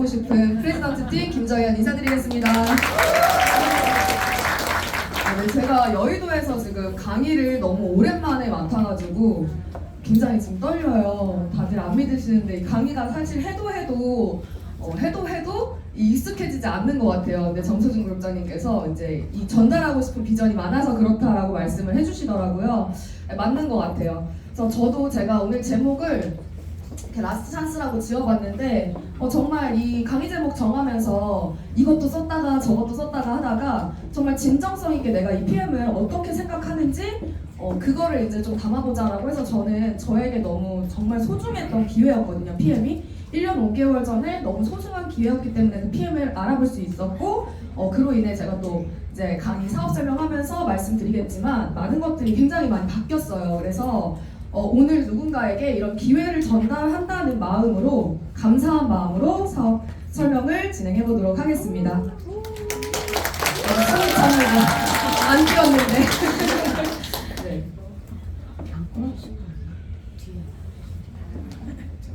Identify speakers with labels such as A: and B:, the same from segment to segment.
A: 보고 싶은 프레지던트 팀 김정현 인사드리겠습니다. 네, 제가 여의도에서 지금 강의를 너무 오랜만에 맡아가지고 굉장히 지금 떨려요. 다들 안 믿으시는데 이 강의가 사실 해도 익숙해지지 않는 것 같아요. 근데 정서준 그룹장님께서 이제 이 전달하고 싶은 비전이 많아서 그렇다라고 말씀을 해주시더라고요. 네, 맞는 것 같아요. 그래서 저도 제가 오늘 제목을 이렇게 라스트 찬스라고 지어봤는데 정말 이 강의 제목 정하면서 이것도 썼다가 저것도 썼다가 하다가 정말 진정성 있게 내가 이 PM을 어떻게 생각하는지 그거를 이제 좀 담아보자라고 해서 저는 저에게 너무 정말 소중했던 기회였거든요. PM이 1년 5개월 전에 너무 소중한 기회였기 때문에 그 PM을 알아볼 수 있었고 그로 인해 제가 또 이제 강의 사업 설명하면서 말씀드리겠지만 많은 것들이 굉장히 많이 바뀌었어요. 그래서 오늘 누군가에게 이런 기회를 전달한다는 마음으로 감사한 마음으로 사업 설명을 진행해 보도록 하겠습니다. 손이 참여가 안 뛰었는데. 네.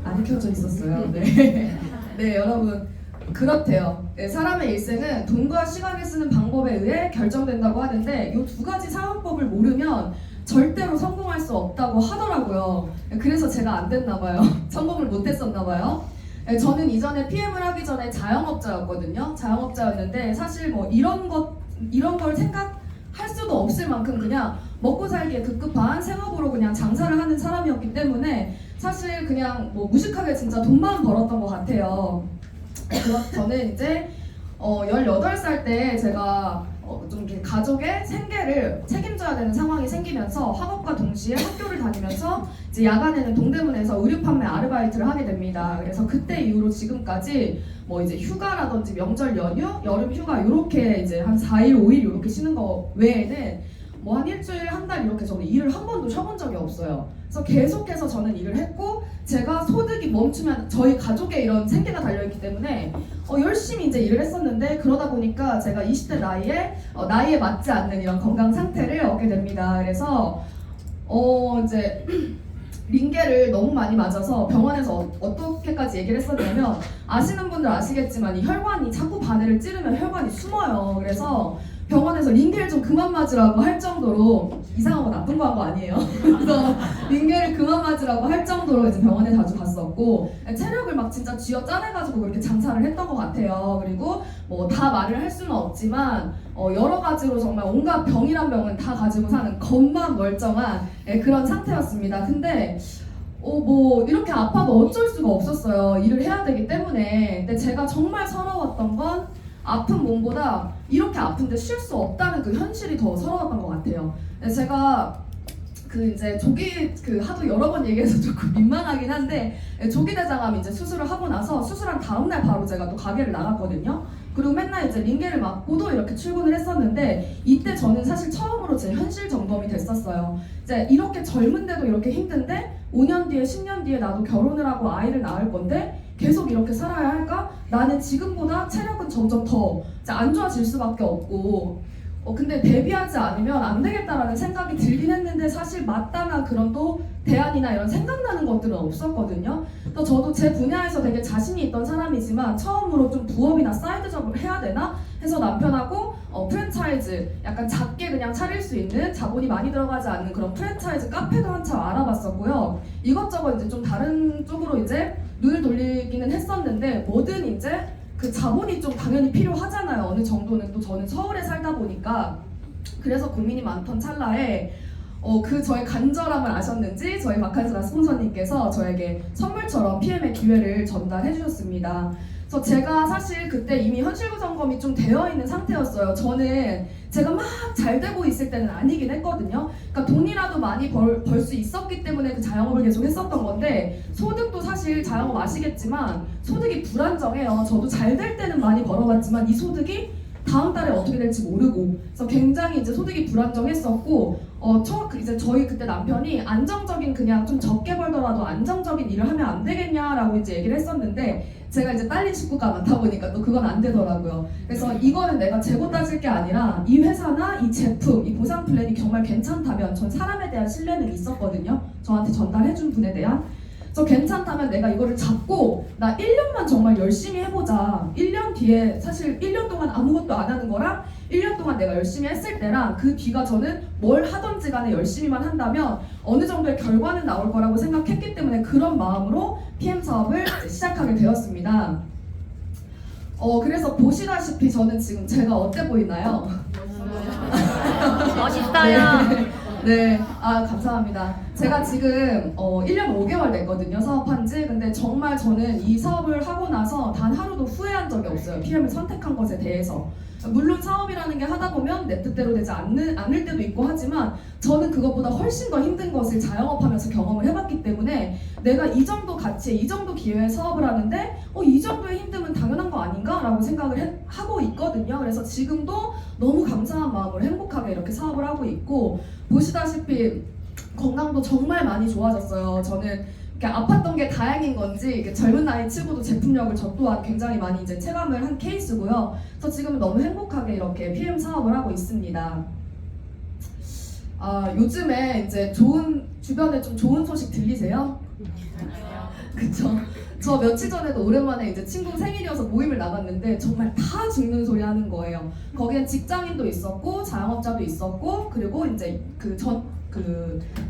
A: 안 켜져 있었어요. 네. 네, 여러분. 그렇대요. 네, 사람의 일생은 돈과 시간을 쓰는 방법에 의해 결정된다고 하는데 이 두 가지 사용법을 모르면 절대로 성공할 수 없다고 하더라고요. 그래서 제가 안 됐나 봐요. 성공을 못 했었나 봐요. 저는 이전에 PM을 하기 전에 자영업자였거든요. 자영업자였는데 사실 뭐 이런 걸 생각할 수도 없을 만큼 그냥 먹고 살기에 급급한 생업으로 그냥 장사를 하는 사람이었기 때문에 사실 그냥 뭐 무식하게 진짜 돈만 벌었던 것 같아요. 저는 이제 18살 때 제가 좀 이렇게 가족의 생계를 책임져야 되는 상황이 생기면서 학업과 동시에 학교를 다니면서 이제 야간에는 동대문에서 의류 판매 아르바이트를 하게 됩니다. 그래서 그때 이후로 지금까지 뭐 이제 휴가라든지 명절 연휴, 여름 휴가 이렇게 이제 한 4일, 5일 이렇게 쉬는 거 외에는 뭐 한 일주일, 한 달 이렇게 저는 일을 한 번도 쉬어본 적이 없어요. 그래서 계속해서 저는 일을 했고 제가 소득이 멈추면 저희 가족의 이런 생계가 달려있기 때문에 열심히 이제 일을 했었는데 그러다 보니까 제가 20대 나이에 맞지 않는 이런 건강 상태를 얻게 됩니다. 그래서 이제 링겔을 너무 많이 맞아서 병원에서 어떻게까지 얘기를 했었냐면 아시는 분들 아시겠지만 이 혈관이 자꾸 바늘을 찌르면 혈관이 숨어요. 그래서 병원에서 링겔 좀 그만 맞으라고 할 정도로 이상하고 나쁜 거 한 거 아니에요. 그래서 링겔을 그만 맞으라고 할 정도로 이제 병원에 자주 갔었고 체력을 막 진짜 쥐어 짜내가지고 그렇게 장사를 했던 것 같아요. 그리고 뭐 다 말을 할 수는 없지만 여러 가지로 정말 온갖 병이란 병은 다 가지고 사는 겉만 멀쩡한 그런 상태였습니다. 근데 뭐 이렇게 아파도 어쩔 수가 없었어요. 일을 해야 되기 때문에. 근데 제가 정말 서러웠던 건 아픈 몸보다 이렇게 아픈데 쉴 수 없다는 그 현실이 더 서러웠던 것 같아요. 제가 이제 조기 하도 여러 번 얘기해서 조금 민망하긴 한데 조기 대장암 이제 수술을 하고 나서 수술한 다음날 바로 제가 또 가게를 나갔거든요. 그리고 맨날 이제 링겔을 맞고도 이렇게 출근을 했었는데 이때 저는 사실 처음으로 제 현실 점검이 됐었어요. 이제 이렇게 젊은데도 이렇게 힘든데 5년 뒤에 10년 뒤에 나도 결혼을 하고 아이를 낳을 건데 계속 이렇게 살아야 할까? 나는 지금보다 체력은 점점 더 안 좋아질 수밖에 없고 근데 대비하지 않으면 안 되겠다라는 생각이 들긴 했는데 사실 마땅한 그런 또 대안이나 이런 생각나는 것들은 없었거든요. 또 저도 제 분야에서 되게 자신이 있던 사람이지만 처음으로 좀 부업이나 사이드 잡을 해야 되나 해서 남편하고 프랜차이즈 약간 작게 그냥 차릴 수 있는 자본이 많이 들어가지 않는 그런 프랜차이즈 카페도 한참 알아봤었고요. 이것저것 이제 좀 다른 쪽으로 이제 눈을 돌리기는 했었는데 뭐든 이제 그 자본이 좀 당연히 필요하잖아요. 어느 정도는. 또 저는 서울에 살다 보니까 그래서 고민이 많던 찰나에 저의 간절함을 아셨는지 저희 바칸스라 스폰서님께서 저에게 선물처럼 PM의 기회를 전달해 주셨습니다. 그래서 제가 사실 그때 이미 현실구 점검이 좀 되어 있는 상태였어요. 저는 제가 막 잘 되고 있을 때는 아니긴 했거든요. 그러니까 돈이라도 많이 벌 수 있었기 때문에 그 자영업을 계속 했었던 건데 소득도 사실 자영업 아시겠지만 소득이 불안정해요. 저도 잘 될 때는 많이 벌어봤지만 이 소득이 다음 달에 어떻게 될지 모르고 그래서 굉장히 이제 소득이 불안정했었고 이제 저희 그때 남편이 안정적인 그냥 좀 적게 벌더라도 안정적인 일을 하면 안 되겠냐라고 이제 얘기를 했었는데 제가 이제 딸린 식구가 많다 보니까 또 그건 안 되더라고요. 그래서 이거는 내가 재고 따질 게 아니라 이 회사나 이 제품, 이 보상 플랜이 정말 괜찮다면 전 사람에 대한 신뢰는 있었거든요. 저한테 전달해준 분에 대한. 그래서 괜찮다면 내가 이거를 잡고 나 1년만 정말 열심히 해보자. 1년 뒤에 사실 1년 동안 아무것도 안 하는 거랑 1년 동안 내가 열심히 했을 때랑 그 뒤가 저는 뭘 하던지 간에 열심히만 한다면 어느 정도의 결과는 나올 거라고 생각했기 때문에 그런 마음으로 PM 사업을 시작하게 되었습니다. 그래서 보시다시피 저는 지금 제가 어때 보이나요?
B: 멋있어요.
A: 네, 감사합니다. 제가 지금 1년 5개월 됐거든요, 사업한 지. 근데 정말 저는 이 사업을 하고 나서 단 하루도 후회한 적이 없어요. PM을 선택한 것에 대해서. 물론 사업이라는 게 하다 보면 내 뜻대로 되지 않을 때도 있고 하지만 저는 그것보다 훨씬 더 힘든 것을 자영업하면서 경험을 해봤기 때문에 내가 이 정도 가치에 이 정도 기회에 사업을 하는데 이 정도의 힘듦은 당연한 거 아닌가? 라고 생각을 하고 있거든요. 그래서 지금도 너무 감사한 마음으로 행복하게 이렇게 사업을 하고 있고, 보시다시피 건강도 정말 많이 좋아졌어요. 저는 이렇게 아팠던 게 다행인 건지 이렇게 젊은 나이 치고도 제품력을 저 또한 굉장히 많이 이제 체감을 한 케이스고요. 그래서 지금 너무 행복하게 이렇게 PM 사업을 하고 있습니다. 요즘에 이제 주변에 좀 좋은 소식 들리세요? 그쵸? 저 며칠 전에도 오랜만에 이제 친구 생일이어서 모임을 나갔는데 정말 다 죽는 소리 하는 거예요. 거기엔 직장인도 있었고 자영업자도 있었고 그리고 이제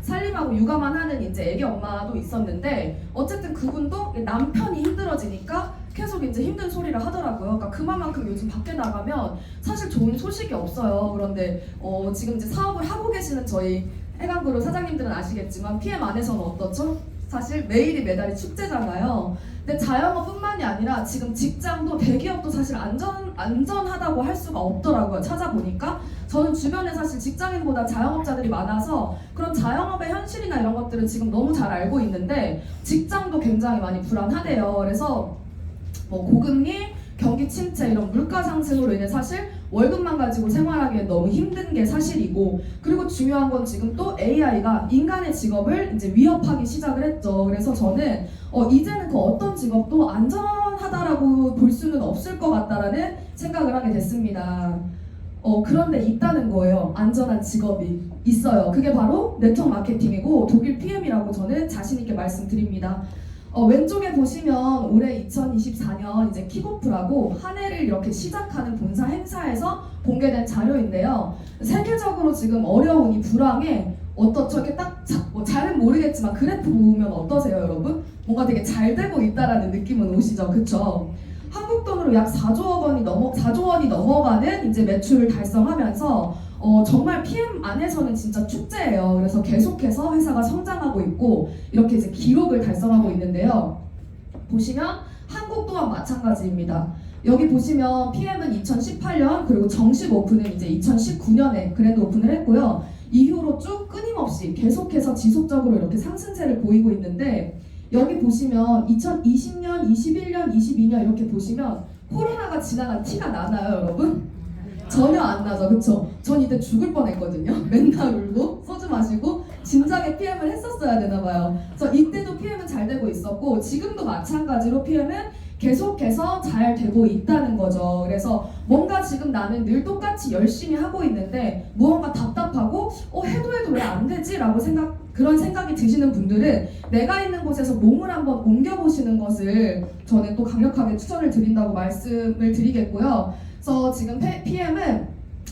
A: 살림하고 육아만 하는 이제 애기 엄마도 있었는데 어쨌든 그분도 남편이 힘들어지니까 계속 이제 힘든 소리를 하더라고요. 그러니까 그만큼 요즘 밖에 나가면 사실 좋은 소식이 없어요. 그런데 지금 이제 사업을 하고 계시는 저희 해강그룹 사장님들은 아시겠지만 PM 안에서는 어떻죠? 사실 매일이 매달이 축제잖아요. 근데 자영업뿐만이 아니라 지금 직장도 대기업도 사실 안전하다고 할 수가 없더라고요. 찾아보니까 저는 주변에 사실 직장인보다 자영업자들이 많아서 그런 자영업의 현실이나 이런 것들은 지금 너무 잘 알고 있는데 직장도 굉장히 많이 불안하대요. 그래서 고금리, 경기 침체 이런 물가 상승으로 인해 사실 월급만 가지고 생활하기엔 너무 힘든 게 사실이고, 그리고 중요한 건 지금 또 AI가 인간의 직업을 이제 위협하기 시작을 했죠. 그래서 저는 이제는 그 어떤 직업도 안전하다라고 볼 수는 없을 것 같다라는 생각을 하게 됐습니다. 그런데 있다는 거예요. 안전한 직업이 있어요. 그게 바로 네트워크 마케팅이고 독일 PM이라고 저는 자신 있게 말씀드립니다. 왼쪽에 보시면 올해 2024년 이제 킥오프라고 한 해를 이렇게 시작하는 본사 행사에서 공개된 자료인데요. 세계적으로 지금 어려우니 불황에 어떻죠? 이렇게 딱 잘은 모르겠지만 그래프 보면 어떠세요, 여러분? 뭔가 되게 잘 되고 있다라는 느낌은 오시죠, 그쵸? 한국 돈으로 약 4조 원이 넘어가는 이제 매출을 달성하면서 정말 PM 안에서는 진짜 축제예요. 그래서 계속해서 회사가 성장하고 있고 이렇게 이제 기록을 달성하고 있는데요. 보시면 한국 또한 마찬가지입니다. 여기 보시면 PM은 2018년 그리고 정식 오픈은 이제 2019년에 그랜드 오픈을 했고요. 이후로 쭉 끊임없이 계속해서 지속적으로 이렇게 상승세를 보이고 있는데, 여기 보시면 2020년, 21년, 22년 이렇게 보시면 코로나가 지나간 티가 나나요, 여러분? 전혀 안 나죠, 그쵸? 전 이때 죽을 뻔했거든요. 맨날 울고 소주 마시고 진작에 PM을 했었어야 되나봐요. 그래서 이때도 PM은 잘 되고 있었고 지금도 마찬가지로 PM은 계속해서 잘 되고 있다는 거죠. 그래서 뭔가 지금 나는 늘 똑같이 열심히 하고 있는데 무언가 답답하고 해도 왜 안 되지? 라고 그런 생각이 드시는 분들은 내가 있는 곳에서 몸을 한번 옮겨보시는 것을 저는 또 강력하게 추천을 드린다고 말씀을 드리겠고요. 그래서 지금 PM은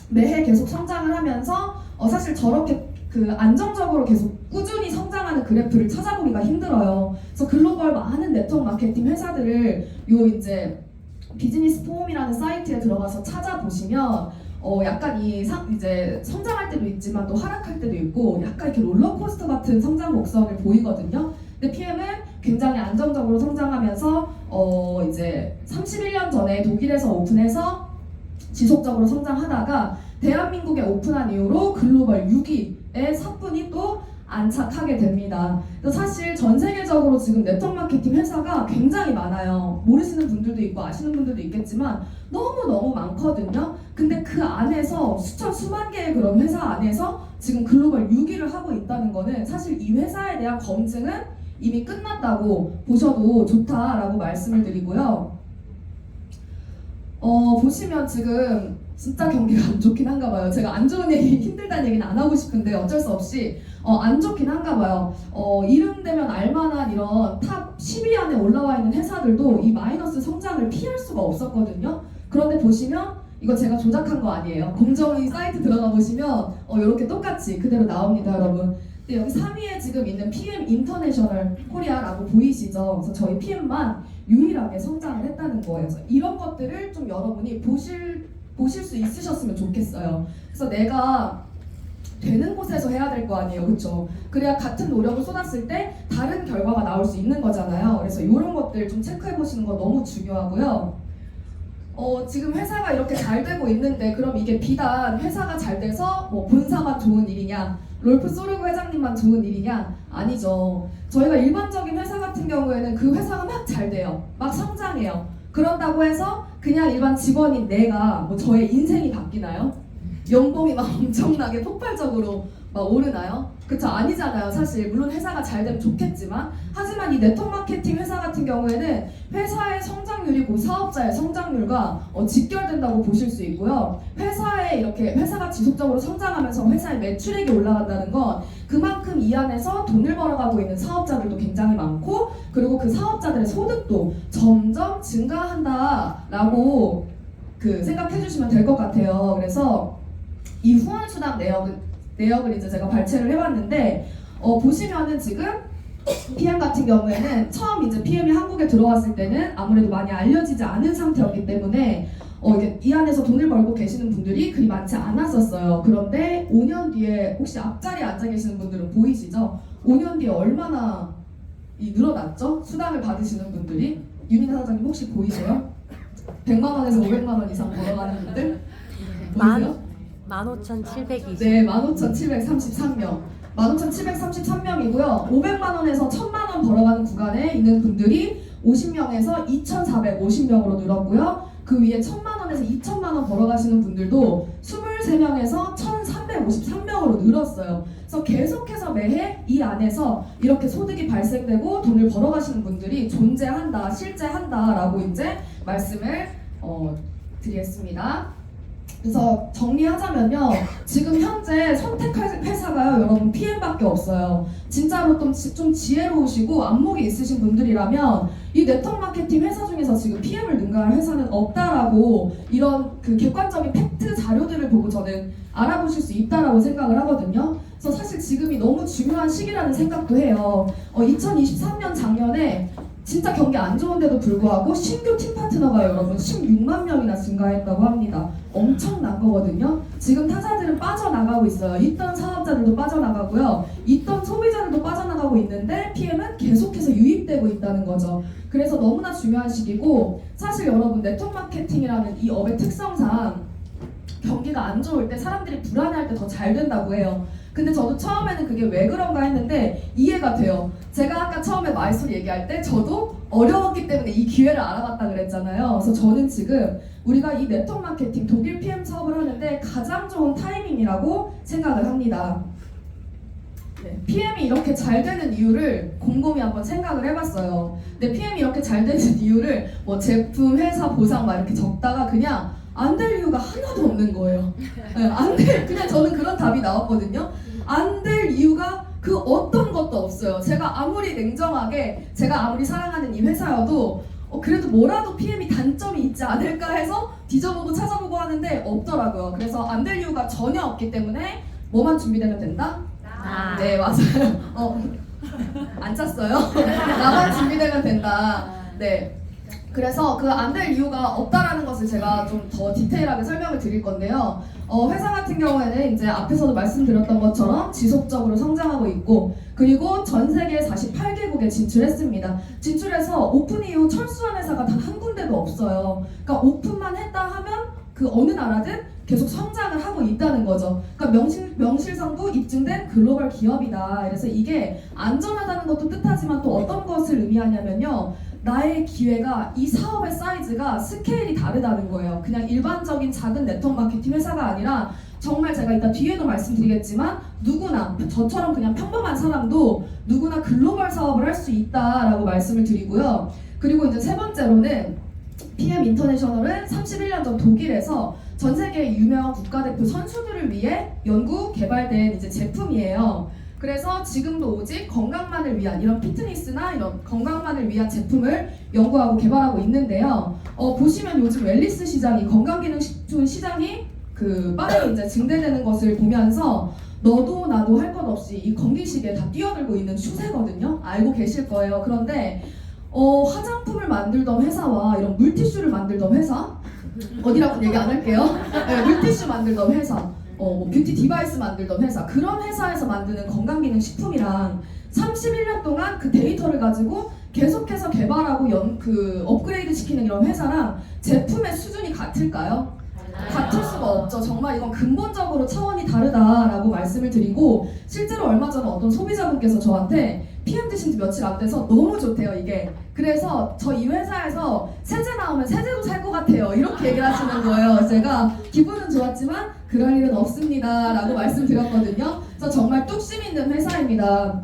A: 매해 계속 성장을 하면서 사실 저렇게 안정적으로 계속 꾸준히 성장하는 그래프를 찾아보기가 힘들어요. 그래서 글로벌 많은 네트워크 마케팅 회사들을 이제 비즈니스 폼이라는 사이트에 들어가서 찾아보시면 약간 이제 성장할 때도 있지만 또 하락할 때도 있고 약간 이렇게 롤러코스터 같은 성장 곡선을 보이거든요. 근데 PM은 굉장히 안정적으로 성장하면서 이제 31년 전에 독일에서 오픈해서 지속적으로 성장하다가 대한민국에 오픈한 이후로 글로벌 6위의 사뿐히 또 안착하게 됩니다. 사실 전 세계적으로 지금 네트워크 마케팅 회사가 굉장히 많아요. 모르시는 분들도 있고 아시는 분들도 있겠지만 너무너무 많거든요. 근데 그 안에서 수만 개의 그런 회사 안에서 지금 글로벌 6위를 하고 있다는 거는 사실 이 회사에 대한 검증은 이미 끝났다고 보셔도 좋다라고 말씀을 드리고요. 보시면 지금 진짜 경기가 안 좋긴 한가 봐요. 제가 안 좋은 얘기, 힘들다는 얘기는 안 하고 싶은데 어쩔 수 없이 안 좋긴 한가 봐요. 이름 되면 알만한 이런 탑 10위 안에 올라와 있는 회사들도 이 마이너스 성장을 피할 수가 없었거든요. 그런데 보시면 이거 제가 조작한 거 아니에요. 공정위 사이트 들어가 보시면 이렇게 똑같이 그대로 나옵니다, 여러분. 근데 여기 3위에 지금 있는 PM 인터내셔널 코리아라고 보이시죠? 그래서 저희 PM만 유일하게 성장을 했다는 거예요. 그래서 이런 것들을 좀 여러분이 보실 수 있으셨으면 좋겠어요. 그래서 내가 되는 곳에서 해야 될 거 아니에요, 그렇죠? 그래야 같은 노력을 쏟았을 때 다른 결과가 나올 수 있는 거잖아요. 그래서 이런 것들 좀 체크해 보시는 거 너무 중요하고요. 지금 회사가 이렇게 잘 되고 있는데 그럼 이게 비단 회사가 잘 돼서 뭐 본사만 좋은 일이냐, 롤프 소르고 회장님만 좋은 일이냐? 아니죠. 저희가 일반적인 회사 같은 경우에는 그 회사가 막 잘 돼요, 막 성장해요. 그런다고 해서 그냥 일반 직원인 내가 뭐 저의 인생이 바뀌나요? 연봉이 막 엄청나게 폭발적으로 막 오르나요? 그쵸? 아니잖아요. 사실 물론 회사가 잘 되면 좋겠지만, 하지만 이 네트워크 마케팅 회사 같은 경우에는 회사의 성장률이고 사업자의 성장률과 직결된다고 보실 수 있고요. 회사가 지속적으로 성장하면서 회사의 매출액이 올라간다는 건 그만큼 이 안에서 돈을 벌어가고 있는 사업자들도 굉장히 많고, 그리고 그 사업자들의 소득도 점점 증가한다라고 생각해 주시면 될 것 같아요. 그래서 이 후원수당 내역을 이제 제가 발췌를 해봤는데, 보시면은 지금 PM 같은 경우에는 처음 이제 PM이 한국에 들어왔을 때는 아무래도 많이 알려지지 않은 상태였기 때문에 이 안에서 돈을 벌고 계시는 분들이 그리 많지 않았었어요. 그런데 5년 뒤에, 혹시 앞자리에 앉아 계시는 분들은 보이시죠? 5년 뒤에 얼마나 늘어났죠? 수당을 받으시는 분들이. 윤희나 사장님 혹시 보이세요? 100만 원에서 500만 원 이상 벌어가는 분들 보이세요?
B: 15,720.
A: 네, 15,733명. 15,733명이고요. 500만 원에서 1,000만 원 벌어가는 구간에 있는 분들이 50명에서 2,450명으로 늘었고요. 그 위에 1,000만 원에서 2,000만 원 벌어가시는 분들도 23명에서 1,353명으로 늘었어요. 그래서 계속해서 매해 이 안에서 이렇게 소득이 발생되고 돈을 벌어가시는 분들이 존재한다, 실제한다라고 이제 말씀을 드리겠습니다. 그래서 정리하자면요, 지금 현재 선택할 회사가요, 여러분 PM밖에 없어요. 진짜로 좀 지혜로우시고 안목이 있으신 분들이라면 이 네트워크 마케팅 회사 중에서 지금 PM을 능가할 회사는 없다라고, 이런 객관적인 팩트 자료들을 보고 저는 알아보실 수 있다라고 생각을 하거든요. 그래서 사실 지금이 너무 중요한 시기라는 생각도 해요. 2023년 작년에 진짜 경기 안 좋은데도 불구하고 신규 팀 파트너가 여러분 16만 명이나 증가했다고 합니다. 엄청난 거거든요. 지금 타사들은 빠져나가고 있어요. 있던 사업자들도 빠져나가고요. 있던 소비자들도 빠져나가고 있는데 PM은 계속해서 유입되고 있다는 거죠. 그래서 너무나 중요한 시기고, 사실 여러분 네트워크 마케팅이라는 이 업의 특성상 경기가 안 좋을 때 사람들이 불안해할 때 더 잘 된다고 해요. 근데 저도 처음에는 그게 왜 그런가 했는데 이해가 돼요. 제가 아까 처음에 마이스토리 얘기할 때 저도 어려웠기 때문에 이 기회를 알아봤다 그랬잖아요. 그래서 저는 지금 우리가 이 네트워크 마케팅 독일 PM 사업을 하는데 가장 좋은 타이밍이라고 생각을 합니다. 네, PM이 이렇게 잘 되는 이유를 곰곰이 한번 생각을 해봤어요. 근데 PM이 이렇게 잘 되는 이유를 뭐 제품, 회사, 보상 막 이렇게 적다가 그냥 안 될 이유가 하나도 없는 거예요. 네, 그냥 저는 그런 답이 나왔거든요. 안 될 이유가 그 어떤 것도 없어요. 제가 아무리 냉정하게, 제가 아무리 사랑하는 이 회사여도 그래도 뭐라도 PM이 단점이 있지 않을까 해서 뒤져보고 찾아보고 하는데 없더라고요. 그래서 안 될 이유가 전혀 없기 때문에 뭐만 준비되면 된다? 네, 맞아요. 안 찼어요? 나만 준비되면 된다. 네. 그래서 그 안 될 이유가 없다라는 것을 제가 좀 더 디테일하게 설명을 드릴 건데요. 회사 같은 경우에는 이제 앞에서도 말씀드렸던 것처럼 지속적으로 성장하고 있고, 그리고 전 세계 48개국에 진출했습니다. 진출해서 오픈 이후 철수한 회사가 단 한 군데도 없어요. 그러니까 오픈만 했다 하면 그 어느 나라든 계속 성장을 하고 있다는 거죠. 그러니까 명실상부 입증된 글로벌 기업이다. 그래서 이게 안전하다는 것도 뜻하지만 또 어떤 것을 의미하냐면요, 나의 기회가, 이 사업의 사이즈가 스케일이 다르다는 거예요. 그냥 일반적인 작은 네트워크 마케팅 회사가 아니라 정말 제가 이따 뒤에도 말씀드리겠지만 누구나, 저처럼 그냥 평범한 사람도 누구나 글로벌 사업을 할 수 있다라고 말씀을 드리고요. 그리고 이제 세 번째로는 PM 인터내셔널은 31년 전 독일에서 전 세계 유명 국가대표 선수들을 위해 연구 개발된 이제 제품이에요. 그래서 지금도 오직 건강만을 위한 이런 피트니스나 이런 건강만을 위한 제품을 연구하고 개발하고 있는데요. 보시면 요즘 웰니스 시장이 건강기능식품 시장이 빠르게 이제 증대되는 것을 보면서 너도 나도 할 것 없이 이 건기식에 다 뛰어들고 있는 추세거든요. 알고 계실 거예요. 그런데 화장품을 만들던 회사와 이런 물티슈를 만들던 회사, 어디라고는 얘기 안 할게요. 네, 물티슈 만들던 회사, 뭐 뷰티 디바이스 만들던 회사, 그런 회사에서 만드는 건강기능식품이랑 31년 동안 그 데이터를 가지고 계속해서 개발하고 업그레이드 시키는 이런 회사랑 제품의 수준이 같을까요? 같을 수가 없죠. 정말 이건 근본적으로 차원이 다르다라고 말씀을 드리고, 실제로 얼마 전에 어떤 소비자분께서 저한테 PM 드신 지 며칠 안 돼서 너무 좋대요 이게. 그래서 저 이 회사에서 세제 나오면 세제도 살 것 같아요 이렇게 얘기를 하시는 거예요. 제가 기분은 좋았지만 그럴 일은 없습니다 라고 말씀드렸거든요. 그래서 정말 뚝심 있는 회사입니다.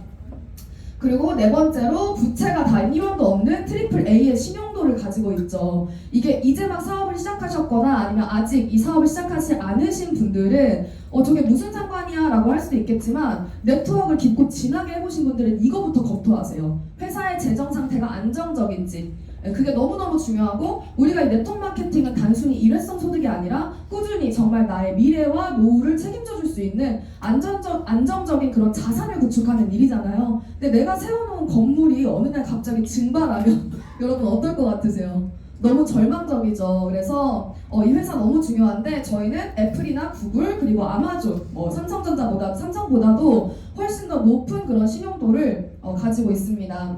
A: 그리고 네 번째로 부채가 단 1원도 없는 트리플 A의 신용도를 가지고 있죠. 이게 이제 막 사업을 시작하셨거나 아니면 아직 이 사업을 시작하지 않으신 분들은 저게 무슨 상관이야 라고 할 수도 있겠지만, 네트워크를 깊고 진하게 해보신 분들은 이거부터 검토하세요. 회사의 재정 상태가 안정적인지. 그게 너무너무 중요하고, 우리가 이 네트워크 마케팅은 단순히 일회성 소득이 아니라 꾸준히 정말 나의 미래와 노후를 책임져 줄 수 있는 안정적인 그런 자산을 구축하는 일이잖아요. 근데 내가 세워놓은 건물이 어느 날 갑자기 증발하면 여러분 어떨 것 같으세요? 너무 절망적이죠. 그래서 이 회사 너무 중요한데, 저희는 애플이나 구글 그리고 아마존, 삼성보다도 훨씬 더 높은 그런 신용도를 가지고 있습니다.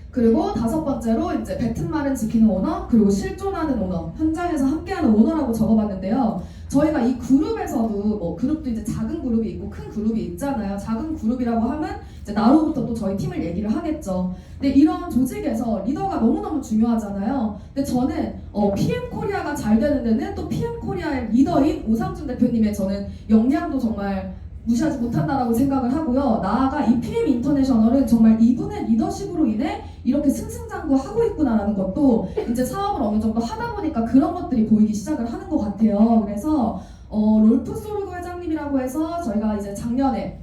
A: 그리고 다섯 번째로 이제 뱉은 말은 지키는 오너, 그리고 실존하는 오너, 현장에서 함께하는 오너라고 적어봤는데요. 저희가 이 그룹에서도 그룹도 이제 작은 그룹이 있고 큰 그룹이 있잖아요. 작은 그룹이라고 하면 이제 나로부터 또 저희 팀을 얘기를 하겠죠. 근데 이런 조직에서 리더가 너무너무 중요하잖아요. 근데 저는 PM 코리아가 잘 되는 데는 또 PM 코리아의 리더인 오상준 대표님의 저는 역량도 정말 무시하지 못한다라고 생각을 하고요. 나아가 이 PM 인터내셔널은 정말 이분의 리더십으로 인해 이렇게 승승장구하고 있구나라는 것도 이제 사업을 어느 정도 하다 보니까 그런 것들이 보이기 시작을 하는 것 같아요. 그래서 롤프 소르그 회장님이라고 해서 저희가 이제 작년에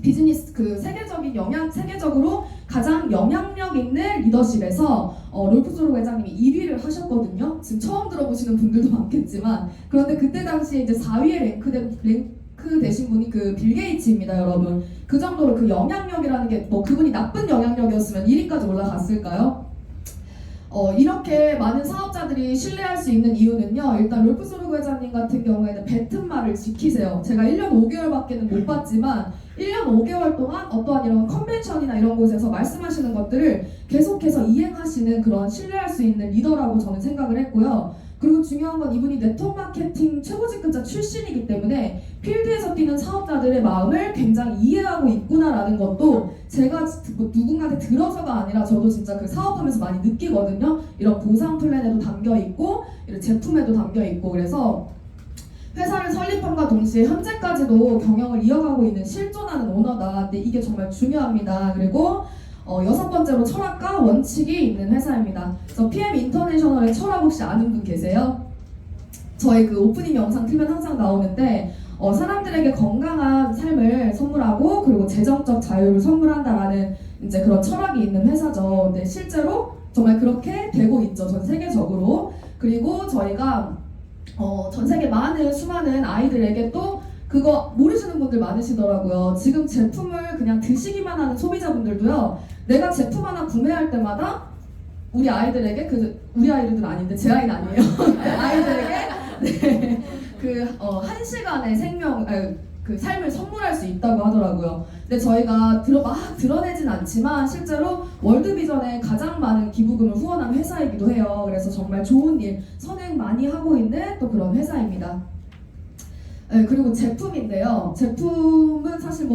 A: 비즈니스 세계적으로 가장 영향력 있는 리더십에서 롤프 소르그 회장님이 1위를 하셨거든요. 지금 처음 들어보시는 분들도 많겠지만, 그런데 그때 당시에 이제 4위에 랭크 되신 분이 빌 게이츠입니다, 여러분. 그 정도로 그 영향력이라는 게 그분이 나쁜 영향력이었으면 1위까지 올라갔을까요? 이렇게 많은 사업자들이 신뢰할 수 있는 이유는요, 일단 롤프 소르그 회장님 같은 경우에는 뱉은 말을 지키세요. 제가 1년 5개월밖에는 못 봤지만 1년 5개월 동안 어떠한 이런 컨벤션이나 이런 곳에서 말씀하시는 것들을 계속해서 이행하시는 그런 신뢰할 수 있는 리더라고 저는 생각을 했고요. 그리고 중요한 건 이분이 네트워크 마케팅 최고직급자 출신이기 때문에 필드에서 뛰는 사업자들의 마음을 굉장히 이해하고 있구나라는 것도 제가 누군가한테 들어서가 아니라 저도 진짜 사업하면서 많이 느끼거든요. 이런 보상 플랜에도 담겨 있고 이런 제품에도 담겨 있고, 그래서 회사를 설립함과 동시에 현재까지도 경영을 이어가고 있는 실존하는 오너다. 근데 이게 정말 중요합니다. 그리고 여섯 번째로 철학과 원칙이 있는 회사입니다. 그래서 PM 인터내셔널의 철학 혹시 아는 분 계세요? 저희 오프닝 영상 틀면 항상 나오는데 사람들에게 건강한 삶을 선물하고 그리고 재정적 자유를 선물한다라는 이제 그런 철학이 있는 회사죠. 근데 실제로 정말 그렇게 되고 있죠. 전 세계적으로. 그리고 저희가 전 세계 수많은 아이들에게 또 그거 모르시는 분들 많으시더라고요. 지금 제품을 그냥 드시기만 하는 소비자분들도요, 내가 제품 하나 구매할 때마다 우리 아이들에게 우리 아이들은 아닌데 제 아이는 아니에요. 아이들에게 1시간의 삶을 선물할 수 있다고 하더라고요. 근데 저희가 막 드러내진 않지만 실제로 월드비전에 가장 많은 기부금을 후원한 회사이기도 해요. 그래서 정말 좋은 일, 선행 많이 하고 있는 또 그런 회사입니다. 네, 그리고 제품인데요. 제품은 사실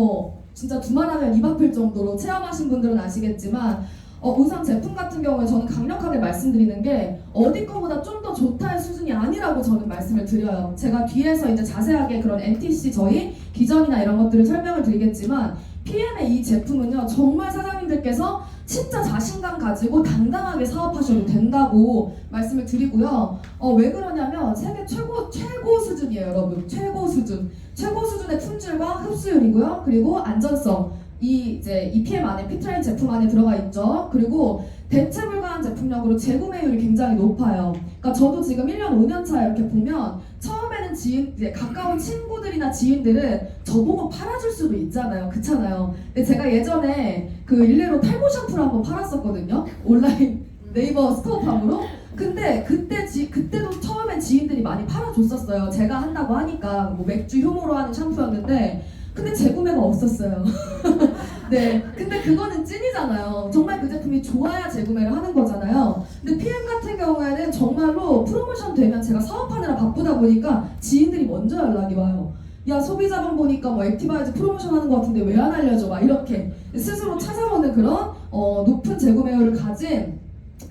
A: 진짜 두말하면 입 아플 정도로 체험하신 분들은 아시겠지만 우선 제품 같은 경우에 저는 강력하게 말씀드리는 게 어디 거보다 좀 더 좋다의 수준이 아니라고 저는 말씀을 드려요. 제가 뒤에서 이제 자세하게 그런 NTC 저희 기전이나 이런 것들을 설명을 드리겠지만 PM의 이 제품은요, 정말 사장님들께서 진짜 자신감 가지고 당당하게 사업하셔도 된다고 말씀을 드리고요. 왜 그러냐면 세계 최고 수준이에요, 여러분. 최고 수준의 품질과 흡수율이고요. 그리고 안전성. 이 PM 안에 피트라인 제품 안에 들어가 있죠. 그리고 대체 불가한 제품력으로 재구매율이 굉장히 높아요. 그러니까 저도 지금 1년 5년 차 이렇게 보면 처음에는 이제 가까운 친구들이나 지인들은 저보고 팔아줄 수도 있잖아요. 그렇잖아요. 근데 제가 예전에 그 일례로 탈모 샴푸를 한번 팔았었거든요. 온라인 네이버 스토어팜으로. 근데 그때도 처음엔 지인들이 많이 팔아줬었어요. 제가 한다고 하니까 뭐 맥주 효모로 하는 샴푸였는데 근데 재구매가 없었어요. 네, 근데 그거는 찐이잖아요. 정말 그 제품이 좋아야 재구매를 하는 거잖아요. 근데 PM 같은 경우에는 정말로 프로모션 되면 제가 사업하느라 바쁘다 보니까 지인들이 먼저 연락이 와요. 야, 소비자방 보니까 뭐 액티바이즈 프로모션 하는 것 같은데 왜 안 알려줘? 막 이렇게 스스로 찾아오는 그런 높은 재구매율을 가진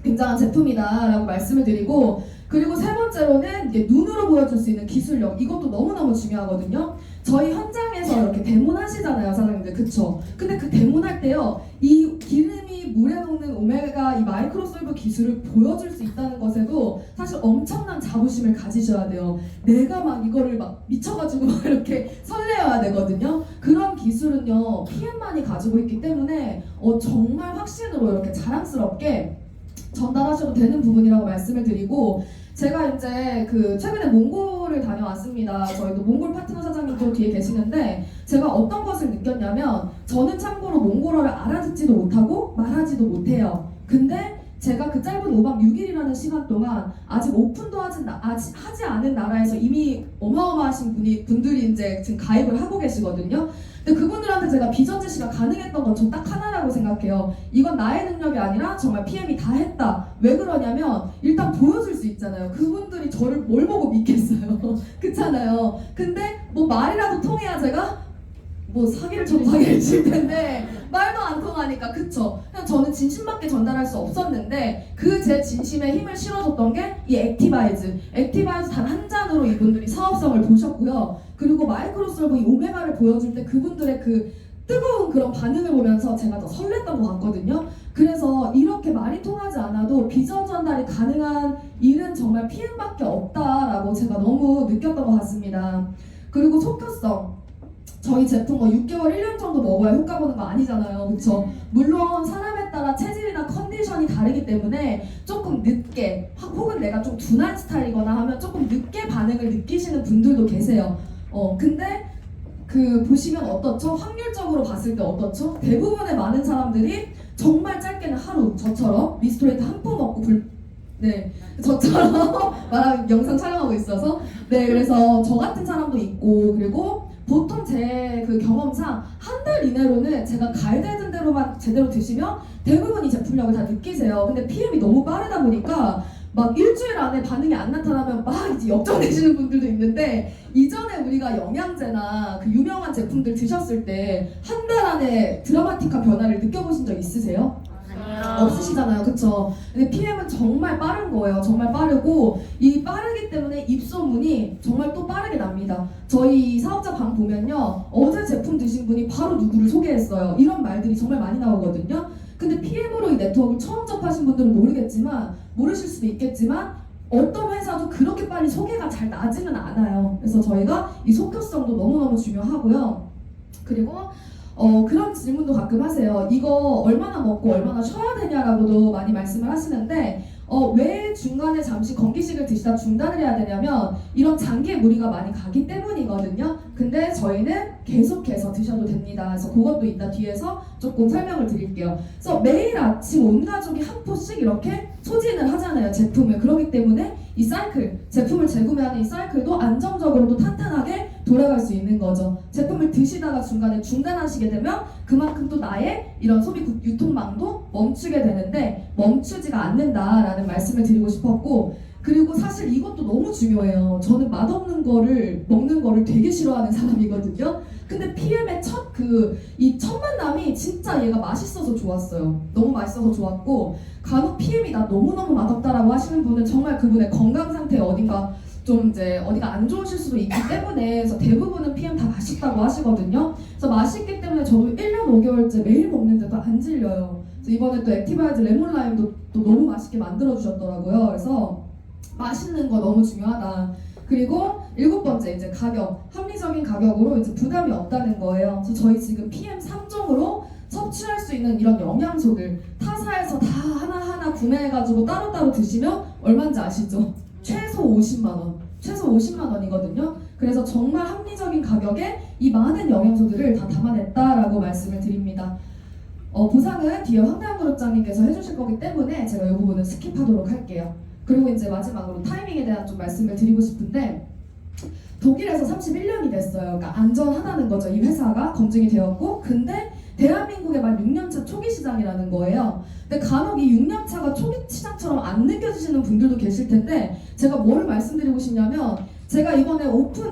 A: 굉장한 제품이다라고 말씀을 드리고, 그리고 세 번째로는 이게 눈으로 보여줄 수 있는 기술력, 이것도 너무너무 중요하거든요. 저희 현장에서 이렇게 데모하시잖아요, 사장님들. 그쵸? 근데 그 데모할 때요, 이 기름이 물에 녹는 오메가 이 마이크로솔브 기술을 보여줄 수 있다는 것에도 사실 엄청난 자부심을 가지셔야 돼요. 내가 막 이거를 막 미쳐가지고 막 이렇게 설레어야 되거든요. 그런 기술은요, PM만이 가지고 있기 때문에 정말 확신으로 이렇게 자랑스럽게 전달하셔도 되는 부분이라고 말씀을 드리고, 제가 이제 최근에 몽골을 다녀왔습니다. 저희도 몽골 파트너 사장님도 뒤에 계시는데 제가 어떤 것을 느꼈냐면, 저는 참고로 몽골어를 알아듣지도 못하고 말하지도 못해요. 근데 제가 그 짧은 5박 6일이라는 시간 동안 아직 오픈도 하지 않은 나라에서 이미 어마어마하신 분들이 이제 지금 가입을 하고 계시거든요. 근데 그분들한테 제가 비전 제시가 가능했던 건 저 딱 하나라고 생각해요. 이건 나의 능력이 아니라 정말 PM이 다 했다. 왜 그러냐면 일단 보여줄 수 있잖아요. 그분들이 저를 뭘 보고 믿겠어요. 그렇잖아요. 근데 뭐 말이라도 통해야 제가 뭐 사기를 쳐도 사기를 칠 텐데 말도 안 통하니까. 그쵸? 그냥 저는 진심밖에 전달할 수 없었는데 그 제 진심에 힘을 실어줬던 게 이 액티바이즈 단 한 잔으로 이분들이 사업성을 보셨고요. 그리고 마이크로솔브 이 오메가를 보여줄 때 그분들의 그 뜨거운 그런 반응을 보면서 제가 더 설렜던 것 같거든요. 그래서 이렇게 말이 통하지 않아도 비전 전달이 가능한 일은 정말 PM밖에 없다라고 제가 너무 느꼈던 것 같습니다. 그리고 속효성, 저희 제품 6개월, 1년 정도 먹어야 효과 보는 거 아니잖아요. 그쵸? 물론 사람에 따라 체질이나 컨디션이 다르기 때문에 조금 늦게, 혹은 내가 좀 둔한 스타일이거나 하면 조금 늦게 반응을 느끼시는 분들도 계세요. 근데 보시면 어떻죠? 확률적으로 봤을 때 어떻죠? 대부분의 많은 사람들이 정말 짧게는 하루, 저처럼 미스토레이트 한 포 먹고 네, 저처럼 말하면 영상 촬영하고 있어서, 네, 그래서 저 같은 사람도 있고, 그리고 보통 제 경험상 한 달 이내로는 제가 가이드해준 대로만 제대로 드시면 대부분 이 제품력을 다 느끼세요. 근데 PM이 너무 빠르다 보니까 막 일주일 안에 반응이 안 나타나면 막 이제 역정내시는 분들도 있는데, 이전에 우리가 영양제나 유명한 제품들 드셨을 때 한 달 안에 드라마틱한 변화를 느껴보신 적 있으세요? 없으시잖아요. 그쵸? 근데 PM은 정말 빠른 거예요. 정말 빠르고, 이 빠르기 때문에 입소문이 정말 또 빠르게 납니다. 저희 사업자 방 보면요, 어제 제품 드신 분이 바로 누구를 소개했어요. 이런 말들이 정말 많이 나오거든요. 근데 PM으로 이 네트워크를 처음 접하신 분들은 모르실 수도 있겠지만 어떤 회사도 그렇게 빨리 소개가 잘 나지는 않아요. 그래서 저희가 이 속효성도 너무너무 중요하고요. 그리고 그런 질문도 가끔 하세요. 이거 얼마나 먹고 얼마나 쉬어야 되냐라고도 많이 말씀을 하시는데, 왜 중간에 잠시 건기식을 드시다 중단을 해야 되냐면 이런 장기에 무리가 많이 가기 때문이거든요. 근데 저희는 계속해서 드셔도 됩니다. 그래서 그것도 이따 뒤에서 조금 설명을 드릴게요. 그래서 매일 아침 온 가족이 한 포씩 이렇게 소진을 하잖아요, 제품을. 그렇기 때문에 이 사이클, 제품을 재구매하는 이 사이클도 안정적으로 또 탄탄하게 돌아갈 수 있는 거죠. 제품을 드시다가 중간에 중단하시게 되면 그만큼 또 나의 이런 소비 유통망도 멈추게 되는데 멈추지가 않는다라는 말씀을 드리고 싶었고, 그리고 사실 이것도 너무 중요해요. 저는 맛없는 거를 먹는 거를 되게 싫어하는 사람이거든요. 근데 PM의 이 첫 만남이 진짜 얘가 맛있어서 좋았어요. 너무 맛있어서 좋았고, 간혹 PM이 나 너무너무 맛없다라고 하시는 분은 정말 그분의 건강 상태에 어딘가 어디가 안 좋으실 수도 있기 때문에, 그래서 대부분은 PM 다 맛있다고 하시거든요. 그래서 맛있기 때문에 저도 1년 5개월째 매일 먹는데도 안 질려요. 그래서 이번에 또 액티바이즈 레몬 라임도 또 너무 맛있게 만들어 주셨더라고요. 그래서 맛있는 거 너무 중요하다. 그리고 7번째 이제 가격, 합리적인 가격으로 이제 부담이 없다는 거예요. 그래서 저희 지금 PM 3종으로 섭취할 수 있는 이런 영양소들 타사에서 다 하나하나 구매해가지고 따로따로 드시면 얼마인지 아시죠? 최소 50만 원. 최소 50만 원이거든요. 그래서 정말 합리적인 가격에 이 많은 영양소들을 다 담아냈다라고 말씀을 드립니다. 보상은 뒤에 황대한 그룹장님께서 해주실 거기 때문에 제가 이 부분은 스킵하도록 할게요. 그리고 이제 마지막으로 타이밍에 대한 좀 말씀을 드리고 싶은데 독일에서 31년이 됐어요. 그러니까 안전하다는 거죠. 이 회사가 검증이 되었고 근데 대한민국의 만 6년차 초기 시장이라는 거예요. 근데 간혹 이 6년차가 초기 시장처럼 안 느껴지시는 분들도 계실 텐데 제가 뭐를 말씀드리고 싶냐면 제가 이번에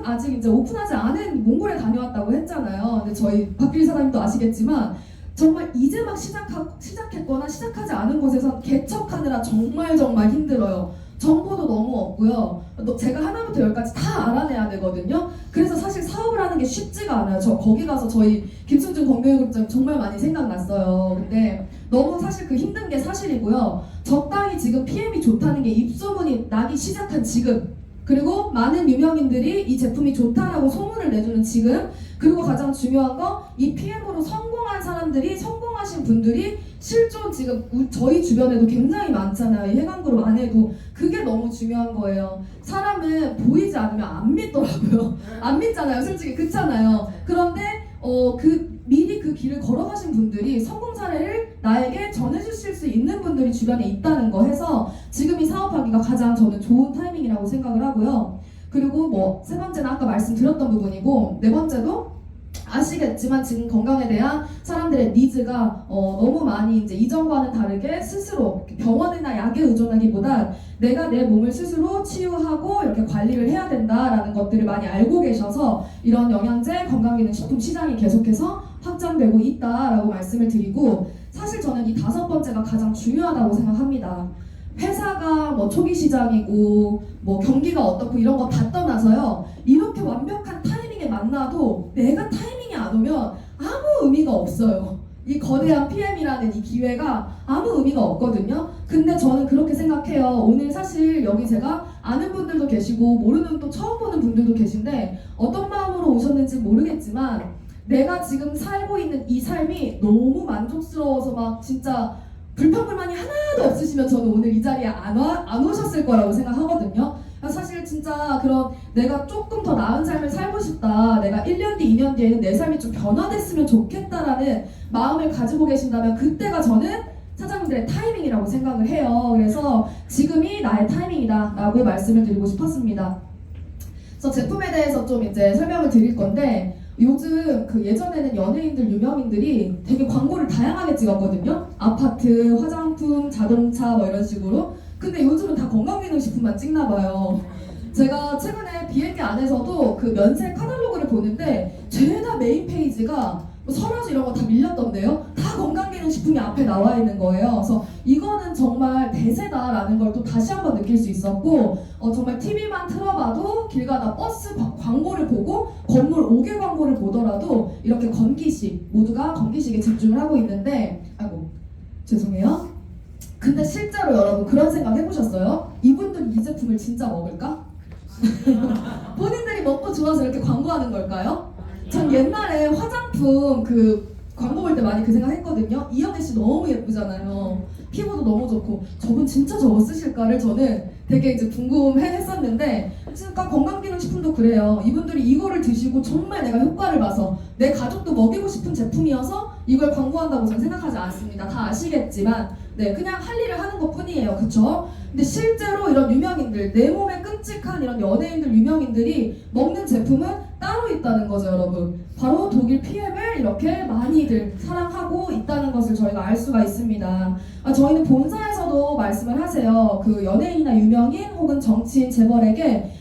A: 아직 이제 오픈하지 않은 몽골에 다녀왔다고 했잖아요. 근데 저희 박길 사장님도 아시겠지만 정말 이제 막 시작했거나 시작하지 않은 곳에서 개척하느라 정말 힘들어요. 정보도 너무 없고요. 제가 하나부터 열까지 다 알아내야 되거든요. 그래서 사실 사업을 하는 게 쉽지가 않아요. 저 거기 가서 저희 김승준 건강교육장 정말 많이 생각났어요. 근데 너무 사실 그 힘든 게 사실이고요. 적당히 지금 PM이 좋다는 게 입소문이 나기 시작한 지금 그리고 많은 유명인들이 이 제품이 좋다라고 소문을 내주는 지금 그리고 가장 중요한 거 이 PM으로 성공한 사람들이 성공하신 분들이 실존 지금 저희 주변에도 굉장히 많잖아요. 이 해강그룹 안에도 그게 너무 중요한 거예요. 사람은 보이지 않으면 안 믿더라고요. 안 믿잖아요. 솔직히 그렇잖아요. 그런데 미리 그 길을 걸어가신 분들이 성공 사례를 나에게 전해주실 수 있는 분들이 주변에 있다는 거 해서 지금 이 사업하기가 가장 저는 좋은 타이밍이라고 생각을 하고요. 그리고 세 번째는 아까 말씀드렸던 부분이고 네 번째도 아시겠지만 지금 건강에 대한 사람들의 니즈가 너무 많이 이제 이전과는 다르게 스스로 병원이나 약에 의존하기보단 내가 내 몸을 스스로 치유하고 이렇게 관리를 해야 된다라는 것들을 많이 알고 계셔서 이런 영양제, 건강기능식품 시장이 계속해서 확장되고 있다라고 말씀을 드리고 사실 저는 이 5번째가 가장 중요하다고 생각합니다. 회사가 초기 시장이고 경기가 어떻고 이런 거 다 떠나서요. 이렇게 완벽한 타이밍에 만나도 내가 타이밍이 안 오면 아무 의미가 없어요. 이 거대한 PM이라는 이 기회가 아무 의미가 없거든요. 근데 저는 그렇게 생각해요. 오늘 사실 여기 제가 아는 분들도 계시고 모르는 또 처음 보는 분들도 계신데 어떤 마음으로 오셨는지 모르겠지만 내가 지금 살고 있는 이 삶이 너무 만족스러워서 막 진짜 불평불만이 하나도 없으시면 저는 오늘 이 자리에 안 오셨을 거라고 생각하거든요. 사실 진짜 그런 내가 조금 더 나은 삶을 살고 싶다. 내가 1년 뒤, 2년 뒤에는 내 삶이 좀 변화됐으면 좋겠다라는 마음을 가지고 계신다면 그때가 저는 사장님들의 타이밍이라고 생각을 해요. 그래서 지금이 나의 타이밍이다 라고 말씀을 드리고 싶었습니다. 그래서 제품에 대해서 좀 이제 설명을 드릴 건데 요즘 예전에는 연예인들, 유명인들이 되게 광고를 다양하게 찍었거든요. 아파트, 화장품, 자동차 이런 식으로. 근데 요즘은 다 건강기능식품만 찍나 봐요. 제가 최근에 비행기 안에서도 그 면세 카탈로그를 보는데 죄다 메인 페이지가 설화주 이런 거 다 밀렸던데요. 다 건강기능식품이 앞에 나와 있는 거예요. 그래서 이거는 정말 대세다라는 걸 또 다시 한번 느낄 수 있었고 정말 TV만 틀어봐도 길 가다 버스 광고를 보고 건물 5개 광고를 보더라도 이렇게 건기식 모두가 건기식에 집중을 하고 있는데 아이고 죄송해요. 근데 실제로 여러분 그런 생각 해보셨어요? 이분들이 이 제품을 진짜 먹을까? 본인들이 먹고 좋아서 이렇게 광고하는 걸까요? 전 옛날에 화장품 광고 볼 때 많이 그 생각 했거든요. 이영애 씨 너무 예쁘잖아요. 피부도 너무 좋고 저분 진짜 저거 쓰실까를 저는 되게 이제 궁금했었는데 그러니까 건강기능식품도 그래요. 이분들이 이거를 드시고 정말 내가 효과를 봐서 내 가족도 먹이고 싶은 제품이어서 이걸 광고한다고 저는 생각하지 않습니다. 다 아시겠지만 그냥 할 일을 하는 것 뿐이에요. 그쵸? 근데 실제로 이런 유명인들, 내 몸에 끔찍한 이런 연예인들, 유명인들이 먹는 제품은 따로 있다는 거죠, 여러분. 바로 독일 PM을 이렇게 많이들 사랑하고 있다는 것을 저희가 알 수가 있습니다. 저희는 본사에서도 말씀을 하세요. 그 연예인이나 유명인 혹은 정치인, 재벌에게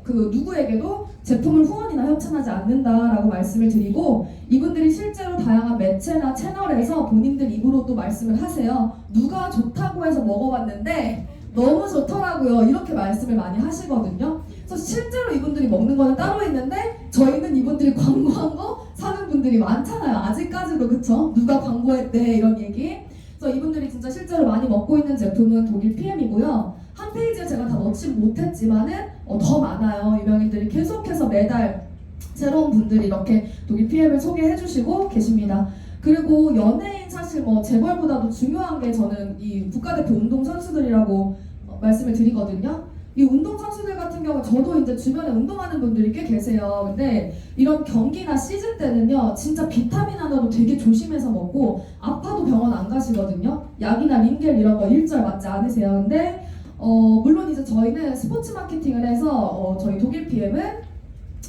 A: 누구에게도 제품을 후원이나 협찬하지 않는다라고 말씀을 드리고 이분들이 실제로 다양한 매체나 채널에서 본인들 입으로 또 말씀을 하세요. 누가 좋다고 해서 먹어봤는데 너무 좋더라고요. 이렇게 말씀을 많이 하시거든요. 그래서 실제로 이분들이 먹는 거는 따로 있는데 저희는 이분들이 광고한 거 사는 분들이 많잖아요. 아직까지도 그쵸? 누가 광고했대 이런 얘기. 그래서 이분들이 진짜 실제로 많이 먹고 있는 제품은 독일 PM이고요. 한 페이지에 제가 다 넣지 못했지만은 더 많아요. 유명인들이 계속해서 매달 새로운 분들이 이렇게 독일 PM을 소개해 주시고 계십니다. 그리고 연예인 사실 뭐 재벌보다도 중요한 게 저는 이 국가대표 운동 선수들이라고 말씀을 드리거든요. 이 운동 선수들 같은 경우 저도 이제 주변에 운동하는 분들이 꽤 계세요. 근데 이런 경기나 시즌 때는요, 진짜 비타민 하나도 되게 조심해서 먹고 아파도 병원 안 가시거든요. 약이나 링겔 이런 거 일절 맞지 않으세요. 근데 물론 이제 저희는 스포츠 마케팅을 해서 저희 독일 PM은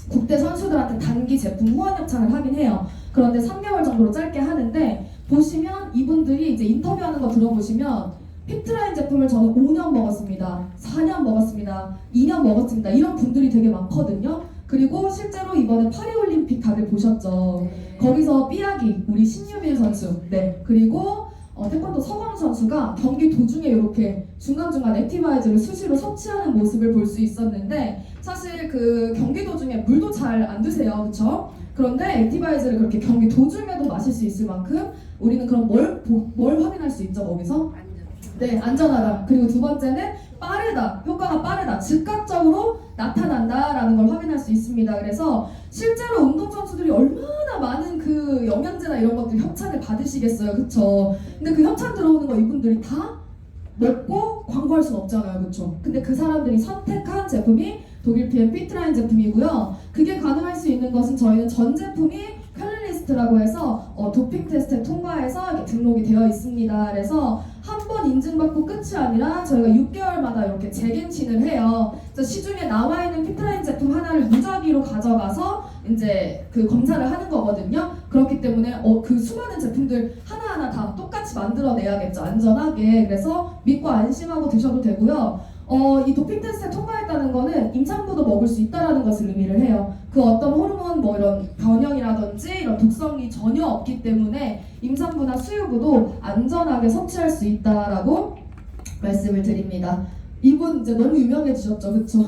A: 국대 선수들한테 단기 제품 후원 협찬을 하긴 해요. 그런데 3개월 정도로 짧게 하는데 보시면 이분들이 이제 인터뷰하는 거 들어보시면 피트라인 제품을 저는 5년 먹었습니다. 4년 먹었습니다. 2년 먹었습니다. 이런 분들이 되게 많거든요. 그리고 실제로 이번에 파리올림픽 다들 보셨죠? 거기서 삐약이 우리 신유빈 선수, 네, 그리고 태권도 서광 선수가 경기 도중에 이렇게 중간중간 액티바이저를 수시로 섭취하는 모습을 볼 수 있었는데 사실 그 경기 도중에 물도 잘 안 드세요, 그렇죠? 그런데 액티바이저를 그렇게 경기 도중에도 마실 수 있을 만큼 우리는 그럼 뭘 확인할 수 있죠, 거기서? 네, 안전하다. 그리고 두 번째는 빠르다. 효과가 빠르다. 즉각적으로 나타난다라는 걸 확인할 수 있습니다. 그래서 실제로 운동선수들이 얼마나 많은 그 영양제나 이런 것들 협찬을 받으시겠어요. 그쵸? 근데 그 협찬 들어오는 거 이분들이 다 먹고 광고할 수는 없잖아요. 그쵸? 근데 그 사람들이 선택한 제품이 독일 PM 피트라인 제품이고요. 그게 가능할 수 있는 것은 저희는 전 제품이 퀄리리스트라고 해서 도핑 테스트에 통과해서 이렇게 등록이 되어 있습니다. 그래서 한 번 인증받고 끝이 아니라 저희가 6개월마다 이렇게 재갱신을 해요. 그래서 시중에 나와 있는 피트라인 제품 하나를 무작위로 가져가서 이제 그 검사를 하는 거거든요. 그렇기 때문에 그 수많은 제품들 하나하나 다 똑같이 만들어내야겠죠. 안전하게. 그래서 믿고 안심하고 드셔도 되고요. 이 도핑 테스트에 통과했다는 거는 임산부도 먹을 수 있다라는 것을 의미를 해요. 그 어떤 호르몬 뭐 이런 변형이라든지 이런 독성이 전혀 없기 때문에 임산부나 수유부도 안전하게 섭취할 수 있다라고 말씀을 드립니다. 이분 이제 너무 유명해지셨죠, 그쵸?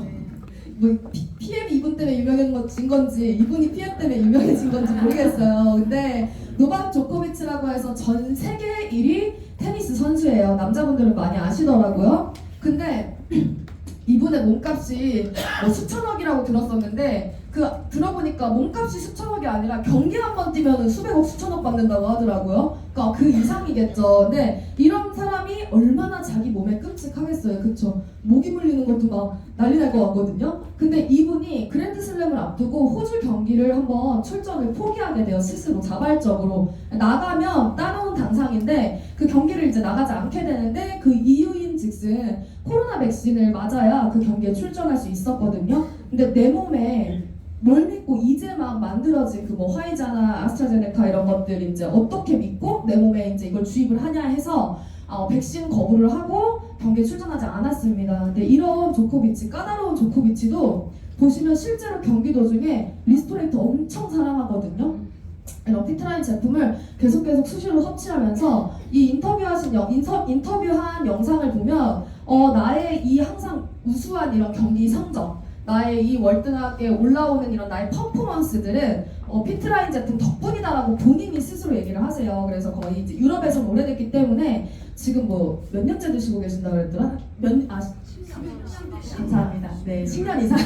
A: 뭐 PM 이분 때문에 유명해진 건지 이분이 PM 때문에 유명해진 건지 모르겠어요. 근데 노박 조코비치라고 해서 전 세계 1위 테니스 선수예요. 남자분들은 많이 아시더라고요. 근데 이분의 몸값이 뭐 수천억이라고 들었었는데 들어보니까 몸값이 수천억이 아니라 경기 한 번 뛰면 수백억 수천억 받는다고 하더라고요. 그러니까 그 이상이겠죠. 근데 이런 사람이 얼마나 자기 몸에 끔찍하겠어요. 그쵸? 모기 물리는 것도 막 난리 날 것 같거든요. 근데 이분이 그랜드슬램을 앞두고 호주 경기를 한번 출전을 포기하게 돼요. 스스로 자발적으로. 나가면 따놓은 당상인데 그 경기를 이제 나가지 않게 되는데 그 이유인 즉슨 코로나 백신을 맞아야 그 경기에 출전할 수 있었거든요. 근데 내 몸에 뭘 믿고 이제 막 만들어진 그 뭐 화이자나 아스트라제네카 이런 것들 이제 어떻게 믿고 내 몸에 이제 이걸 주입을 하냐 해서 백신 거부를 하고 경기에 출전하지 않았습니다. 근데 이런 조코비치, 까다로운 조코비치도 보시면 실제로 경기 도중에 리스토레이트 엄청 사랑하거든요. 이런 피트라인 제품을 계속 수시로 섭취하면서 이 인터뷰한 영상을 보면 나의 이 항상 우수한 이런 경기 성적, 나의 이 월등하게 올라오는 이런 나의 퍼포먼스들은 피트라인 제품 덕분이다라고 본인이 스스로 얘기를 하세요. 그래서 거의 이제 유럽에서 오래됐기 때문에 지금 뭐 몇 년째 드시고 계신다 그랬더라? 10년. 감사합니다. 네, 10년 이상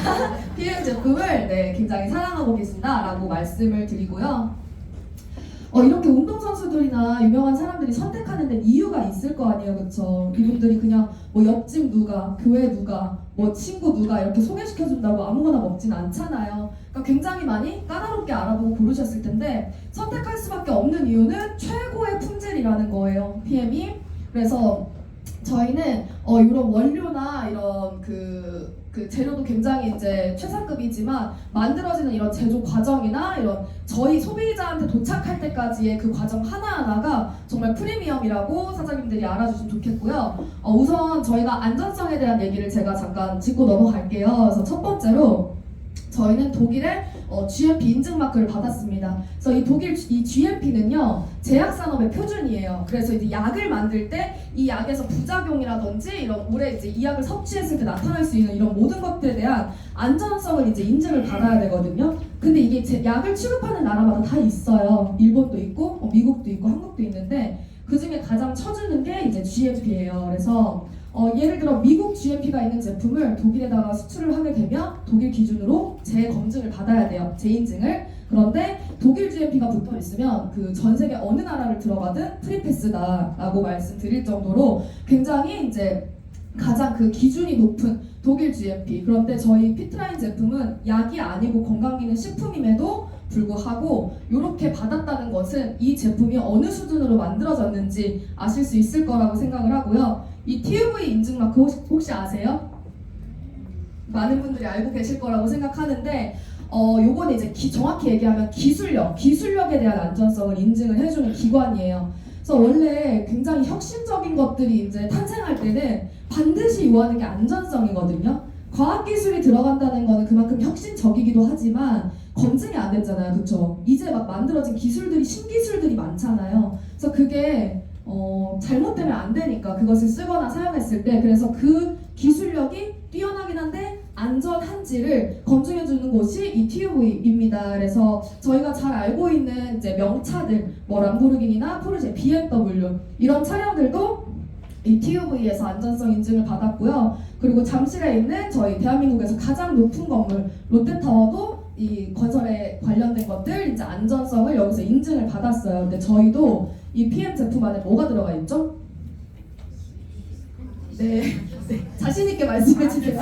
A: PM 제품을 네, 굉장히 사랑하고 계신다라고 말씀을 드리고요. 이렇게 운동선수들이나 유명한 사람들이 선택하는 데는 이유가 있을 거 아니에요, 그쵸? 이분들이 그냥 뭐 옆집 누가, 교회 누가, 뭐 친구 누가 이렇게 소개시켜준다고 아무거나 먹진 않잖아요. 그러니까 굉장히 많이 까다롭게 알아보고 고르셨을 텐데 선택할 수밖에 없는 이유는 최고의 품질이라는 거예요, PM이. 그래서 저희는 이런 원료나 이런 그 재료도 굉장히 이제 최상급이지만 만들어지는 이런 제조 과정이나 이런 저희 소비자한테 도착할 때까지의 그 과정 하나하나가 정말 프리미엄이라고 사장님들이 알아주시면 좋겠고요. 우선 저희가 안전성에 대한 얘기를 제가 잠깐 짚고 넘어갈게요. 그래서 첫 번째로 저희는 독일의 GMP 인증 마크를 받았습니다. 그래서 이 독일 이 GMP는요 제약산업의 표준이에요. 그래서 이제 약을 만들 때 이 약에서 부작용이라든지 이런 오래 이제 이 약을 섭취했을 때 나타날 수 있는 이런 모든 것들에 대한 안전성을 이제 인증을 받아야 되거든요. 근데 이게 약을 취급하는 나라마다 다 있어요. 일본도 있고 미국도 있고 한국도 있는데 그 중에 가장 쳐주는 게 이제 GMP예요. 그래서 예를 들어 미국 GMP가 있는 제품을 독일에다가 수출을 하게 되면 독일 기준으로 재검증을 받아야 돼요. 재인증을. 그런데 독일 GMP가 붙어 있으면 그 전 세계 어느 나라를 들어가든 프리패스다라고 말씀드릴 정도로 굉장히 이제 가장 그 기준이 높은 독일 GMP. 그런데 저희 피트라인 제품은 약이 아니고 건강기능 식품임에도 불구하고 이렇게 받았다는 것은 이 제품이 어느 수준으로 만들어졌는지 아실 수 있을 거라고 생각을 하고요. 이 TUV 인증 마크 혹시 아세요? 많은 분들이 알고 계실 거라고 생각하는데 요거는 이제 정확히 얘기하면 기술력에 대한 안전성을 인증을 해주는 기관이에요. 그래서 원래 굉장히 혁신적인 것들이 이제 탄생할 때는 반드시 요하는 게 안전성이거든요. 과학기술이 들어간다는 거는 그만큼 혁신적이기도 하지만 검증이 안 됐잖아요. 그쵸? 이제 막 만들어진 기술들이 신기술들이 많잖아요. 그래서 그게 잘못되면 안 되니까 그것을 쓰거나 사용했을 때 그래서 그 기술력이 뛰어나긴 한데 안전한지를 검증해주는 곳이 이 TUV입니다. 그래서 저희가 잘 알고 있는 이제 명차들, 뭐 람보르기니나 포르쉐, BMW 이런 차량들도 이 TUV에서 안전성 인증을 받았고요. 그리고 잠실에 있는 저희 대한민국에서 가장 높은 건물 롯데타워도 이 건설에 관련된 것들 이제 안전성을 여기서 인증을 받았어요. 근데 저희도 이 PM 제품 안에 뭐가 들어가 있죠? 네, 자신 있게 말씀해 주세요.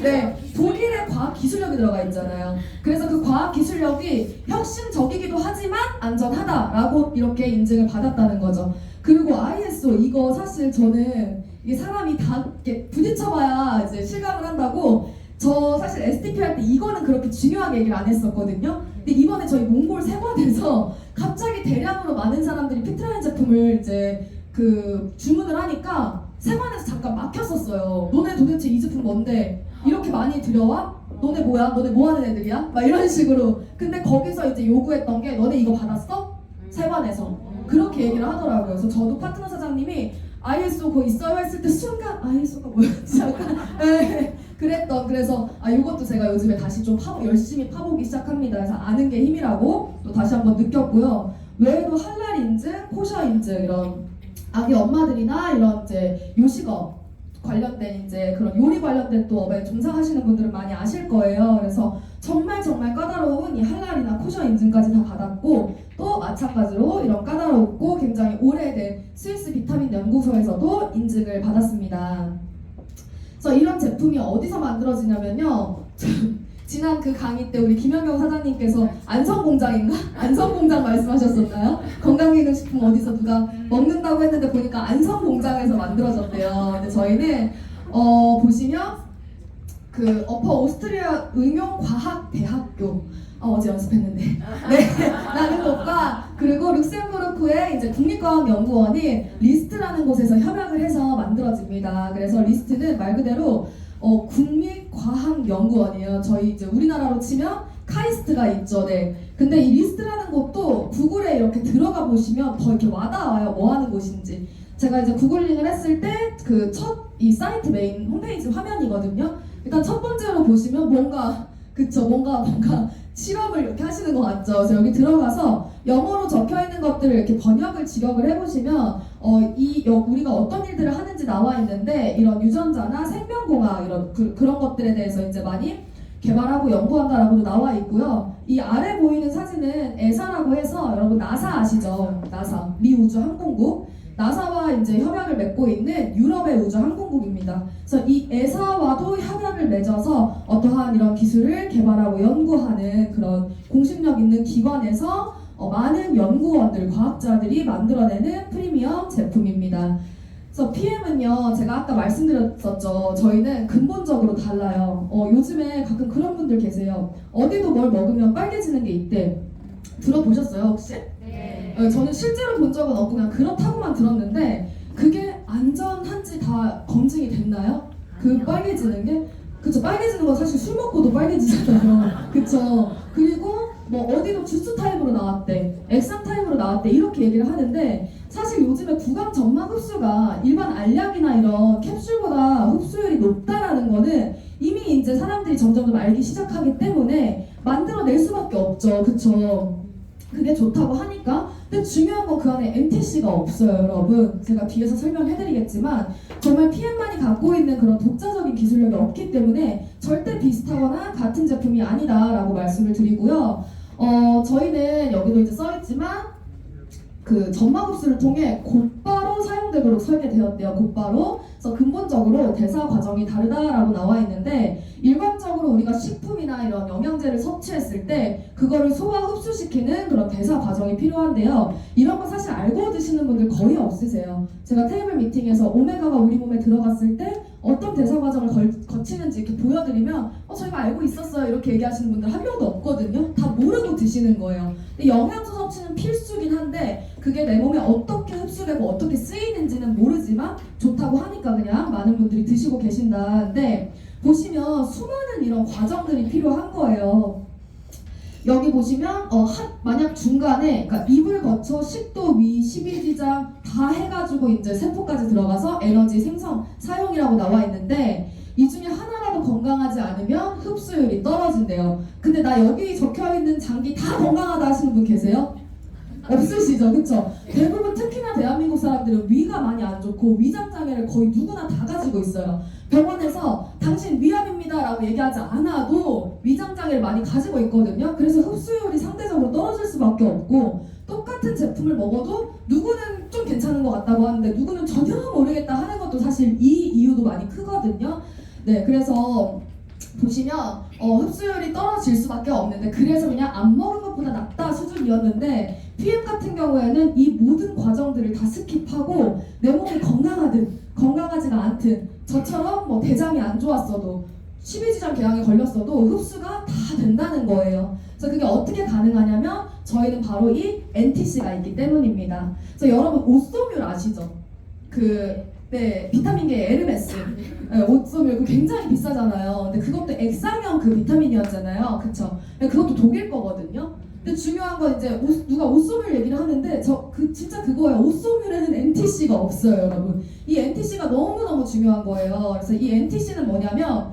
A: 네, 독일의 과학 기술력이 들어가 있잖아요. 그래서 그 과학 기술력이 혁신적이기도 하지만 안전하다라고 이렇게 인증을 받았다는 거죠. 그리고 ISO 이거 사실 저는 이게 사람이 다 이렇게 부딪혀봐야 이제 실감을 한다고. 저 사실 STP 할 때 이거는 그렇게 중요하게 얘기를 안 했었거든요. 근데 이번에 저희 몽골 세관에서 갑자기 대량으로 많은 사람들이 피트라인 제품을 이제 그 주문을 하니까 세관에서 잠깐 막혔었어요. 너네 도대체 이 제품 뭔데 이렇게 많이 들여와? 너네 뭐야? 너네 뭐 하는 애들이야? 막 이런 식으로. 근데 거기서 이제 요구했던 게 너네 이거 받았어? 세관에서. 그렇게 얘기를 하더라고요. 그래서 저도 파트너 사장님이 ISO 그거 있어요? 했을 때 순간 ISO가 뭐였지? 약간 그랬던. 그래서 이것도 제가 요즘에 다시 좀 열심히 파보기 시작합니다. 그래서 아는 게 힘이라고 또 다시 한번 느꼈고요. 외에도 할랄 인증, 코셔 인증 이런 아기 엄마들이나 이런 이제 요식업 관련된 이제 그런 요리 관련된 또 업에 종사하시는 분들은 많이 아실 거예요. 그래서 정말 까다로운 이 할랄이나 코셔 인증까지 다 받았고 또 마찬가지로 이런 까다롭고 굉장히 오래된 스위스 비타민 연구소에서도 인증을 받았습니다. 그래서 이런 제품이 어디서 만들어지냐면요. 지난 그 강의 때 우리 김현경 사장님께서 안성공장인가? 안성공장 말씀하셨었나요? 건강기능식품 어디서 누가 먹는다고 했는데 보니까 안성공장에서 만들어졌대요. 근데 저희는 보시면 그 어퍼 오스트리아 응용과학대학교 어제 연습했는데 네 라는 곳과 그리고 룩셈부르크의 이제 국립과학연구원인 리스트라는 곳에서 협약을 해서 만들어집니다. 그래서 리스트는 말 그대로 국립과학연구원이에요. 저희 이제 우리나라로 치면 카이스트가 있죠. 네. 근데 이 리스트라는 곳도 구글에 이렇게 들어가 보시면 더 이렇게 와닿아요. 뭐 하는 곳인지. 제가 이제 구글링을 했을 때 그 첫 이 사이트 메인 홈페이지 화면이거든요. 일단 첫 번째로 보시면 뭔가 실험을 이렇게 하시는 것 같죠. 그래서 여기 들어가서 영어로 적혀 있는 것들을 이렇게 번역을 직역을 해보시면 우리가 어떤 일들을 하는지 나와 있는데 이런 유전자나 생명공학 이런 그런 것들에 대해서 이제 많이 개발하고 연구한다라고도 나와 있고요. 이 아래 보이는 사진은 에사라고 해서 여러분 나사 아시죠? 나사 미 우주 항공국. 나사와 이제 협약을 맺고 있는 유럽의 우주 항공국입니다. 그래서 이 에사와도 협약을 맺어서 어떠한 이런 기술을 개발하고 연구하는 그런 공신력 있는 기관에서 많은 연구원들, 과학자들이 만들어내는 프리미엄 제품입니다. 그래서 PM은요, 제가 아까 말씀드렸었죠. 저희는 근본적으로 달라요. 요즘에 가끔 그런 분들 계세요. 어디도 뭘 먹으면 빨개지는 게 있대. 들어보셨어요, 혹시? 저는 실제로 본 적은 없고 그냥 그렇다고만 들었는데 그게 안전한지 다 검증이 됐나요? 그 빨개지는 게? 그쵸, 빨개지는 건 사실 술 먹고도 빨개지잖아요. 그쵸. 그리고 뭐 어디도 주스 타입으로 나왔대, 액상 타입으로 나왔대 이렇게 얘기를 하는데 사실 요즘에 구강 점막 흡수가 일반 알약이나 이런 캡슐보다 흡수율이 높다라는 거는 이미 이제 사람들이 점점 알기 시작하기 때문에 만들어낼 수밖에 없죠. 그쵸? 그게 좋다고 하니까. 근데 중요한 건 그 안에 MTC가 없어요, 여러분. 제가 뒤에서 설명해드리겠지만 정말 PM만이 갖고 있는 그런 독자적인 기술력이 없기 때문에 절대 비슷하거나 같은 제품이 아니다라고 말씀을 드리고요. 저희는 여기도 이제 써있지만 그 점막 흡수를 통해 곧바로 사용되도록 설계되었대요. 곧바로. 그래서 근본적으로 대사 과정이 다르다라고 나와 있는데 일반적으로 우리가 식품이나 이런 영양제를 섭취했을 때 그거를 소화 흡수시키는 그런 대사 과정이 필요한데요. 이런 거 사실 알고 드시는 분들 거의 없으세요. 제가 테이블 미팅에서 오메가가 우리 몸에 들어갔을 때 어떤 대사 과정을 거치는지 이렇게 보여드리면 저희가 알고 있었어요 이렇게 얘기하시는 분들 한 명도 없거든요. 다 모르고 드시는 거예요. 근데 영양소 섭취는 필수긴 한데 그게 내 몸에 어떻게 흡수되고 어떻게 쓰이는지는 모르지만 좋다고 하니까 그냥 많은 분들이 드시고 계신다는데 보시면 수많은 이런 과정들이 필요한 거예요. 여기 보시면 만약 중간에 그러니까 입을 거쳐 식도, 위, 십이지장 다 해가지고 이제 세포까지 들어가서 에너지 생성, 사용이라고 나와 있는데 이 중에 하나라도 건강하지 않으면 흡수율이 떨어진대요. 근데 나 여기 적혀있는 장기 다 건강하다 하시는 분 계세요? 없으시죠? 그쵸? 대부분 특히나 대한민국 사람들은 위가 많이 안 좋고 위장장애를 거의 누구나 다 가지고 있어요. 병원에서 당신 위암입니다 라고 얘기하지 않아도 위장장애를 많이 가지고 있거든요. 그래서 흡수율이 상대적으로 떨어질 수밖에 없고 똑같은 제품을 먹어도 누구는 좀 괜찮은 것 같다고 하는데 누구는 전혀 모르겠다 하는 것도 사실 이 이유도 많이 크거든요. 네, 그래서 보시면 흡수율이 떨어질 수밖에 없는데 그래서 그냥 안 먹은 것보다 낫다 수준이었는데 PM 같은 경우에는 이 모든 과정들을 다 스킵하고 내 몸이 건강하든 건강하지가 않든 저처럼 뭐 대장이 안 좋았어도 십이지장 궤양에 걸렸어도 흡수가 다 된다는 거예요. 그래서 그게 어떻게 가능하냐면 저희는 바로 이 NTC가 있기 때문입니다. 그래서 여러분 오쏘뮬 아시죠? 네, 비타민계 에르메스 오쏘뮬 그 굉장히 비싸잖아요. 근데 그것도 액상형 그 비타민이었잖아요. 그쵸? 그것도 독일 거거든요. 근데 중요한 건 이제 누가 오쏘뮬 얘기를 하는데 진짜 그거예요. 오쏘뮬에는 NTC가 없어요, 여러분. 이 NTC가 너무너무 중요한 거예요. 그래서 이 NTC는 뭐냐면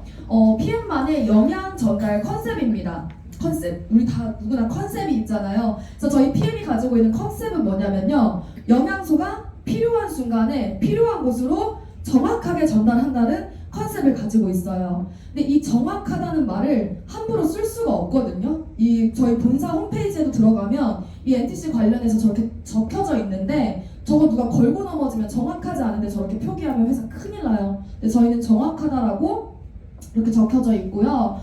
A: PM만의 영양 전달 컨셉입니다. 컨셉. 우리 다 누구나 컨셉이 있잖아요. 그래서 저희 PM이 가지고 있는 컨셉은 뭐냐면요. 영양소가 필요한 순간에 필요한 곳으로 정확하게 전달한다는 컨셉을 가지고 있어요. 근데 이 정확하다는 말을 함부로 쓸 수가 없거든요. 이 저희 본사 홈페이지에도 들어가면 이 NTC 관련해서 저렇게 적혀져 있는데 저거 누가 걸고 넘어지면 정확하지 않은데 저렇게 표기하면 회사 큰일 나요. 근데 저희는 정확하다라고 이렇게 적혀져 있고요.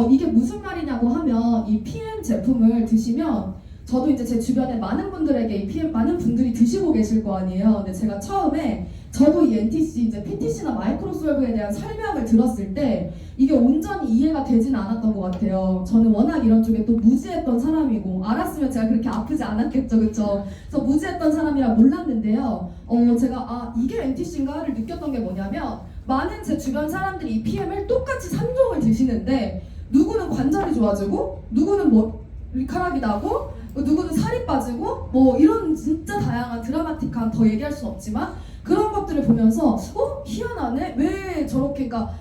A: 이게 무슨 말이냐고 하면 이 PM 제품을 드시면 저도 이제 제 주변에 많은 분들에게 이 PM 많은 분들이 드시고 계실 거 아니에요. 근데 제가 처음에 저도 이 NTC 이제 PTC나 마이크로솔브에 대한 설명을 들었을 때 이게 온전히 이해가 되진 않았던 것 같아요. 저는 워낙 이런 쪽에 또 무지했던 사람이고 알았으면 제가 그렇게 아프지 않았겠죠, 그쵸? 그래서 무지했던 사람이라 몰랐는데요. 제가 이게 NTC인가를 느꼈던 게 뭐냐면 많은 제 주변 사람들이 이 PM을 똑같이 3종을 드시는데 누구는 관절이 좋아지고 누구는 머리카락이 나고 누구는 살이 빠지고 이런 진짜 다양한 드라마틱한 더 얘기할 수는 없지만 그런 것들을 보면서 희한하네? 왜 저렇게 그러니까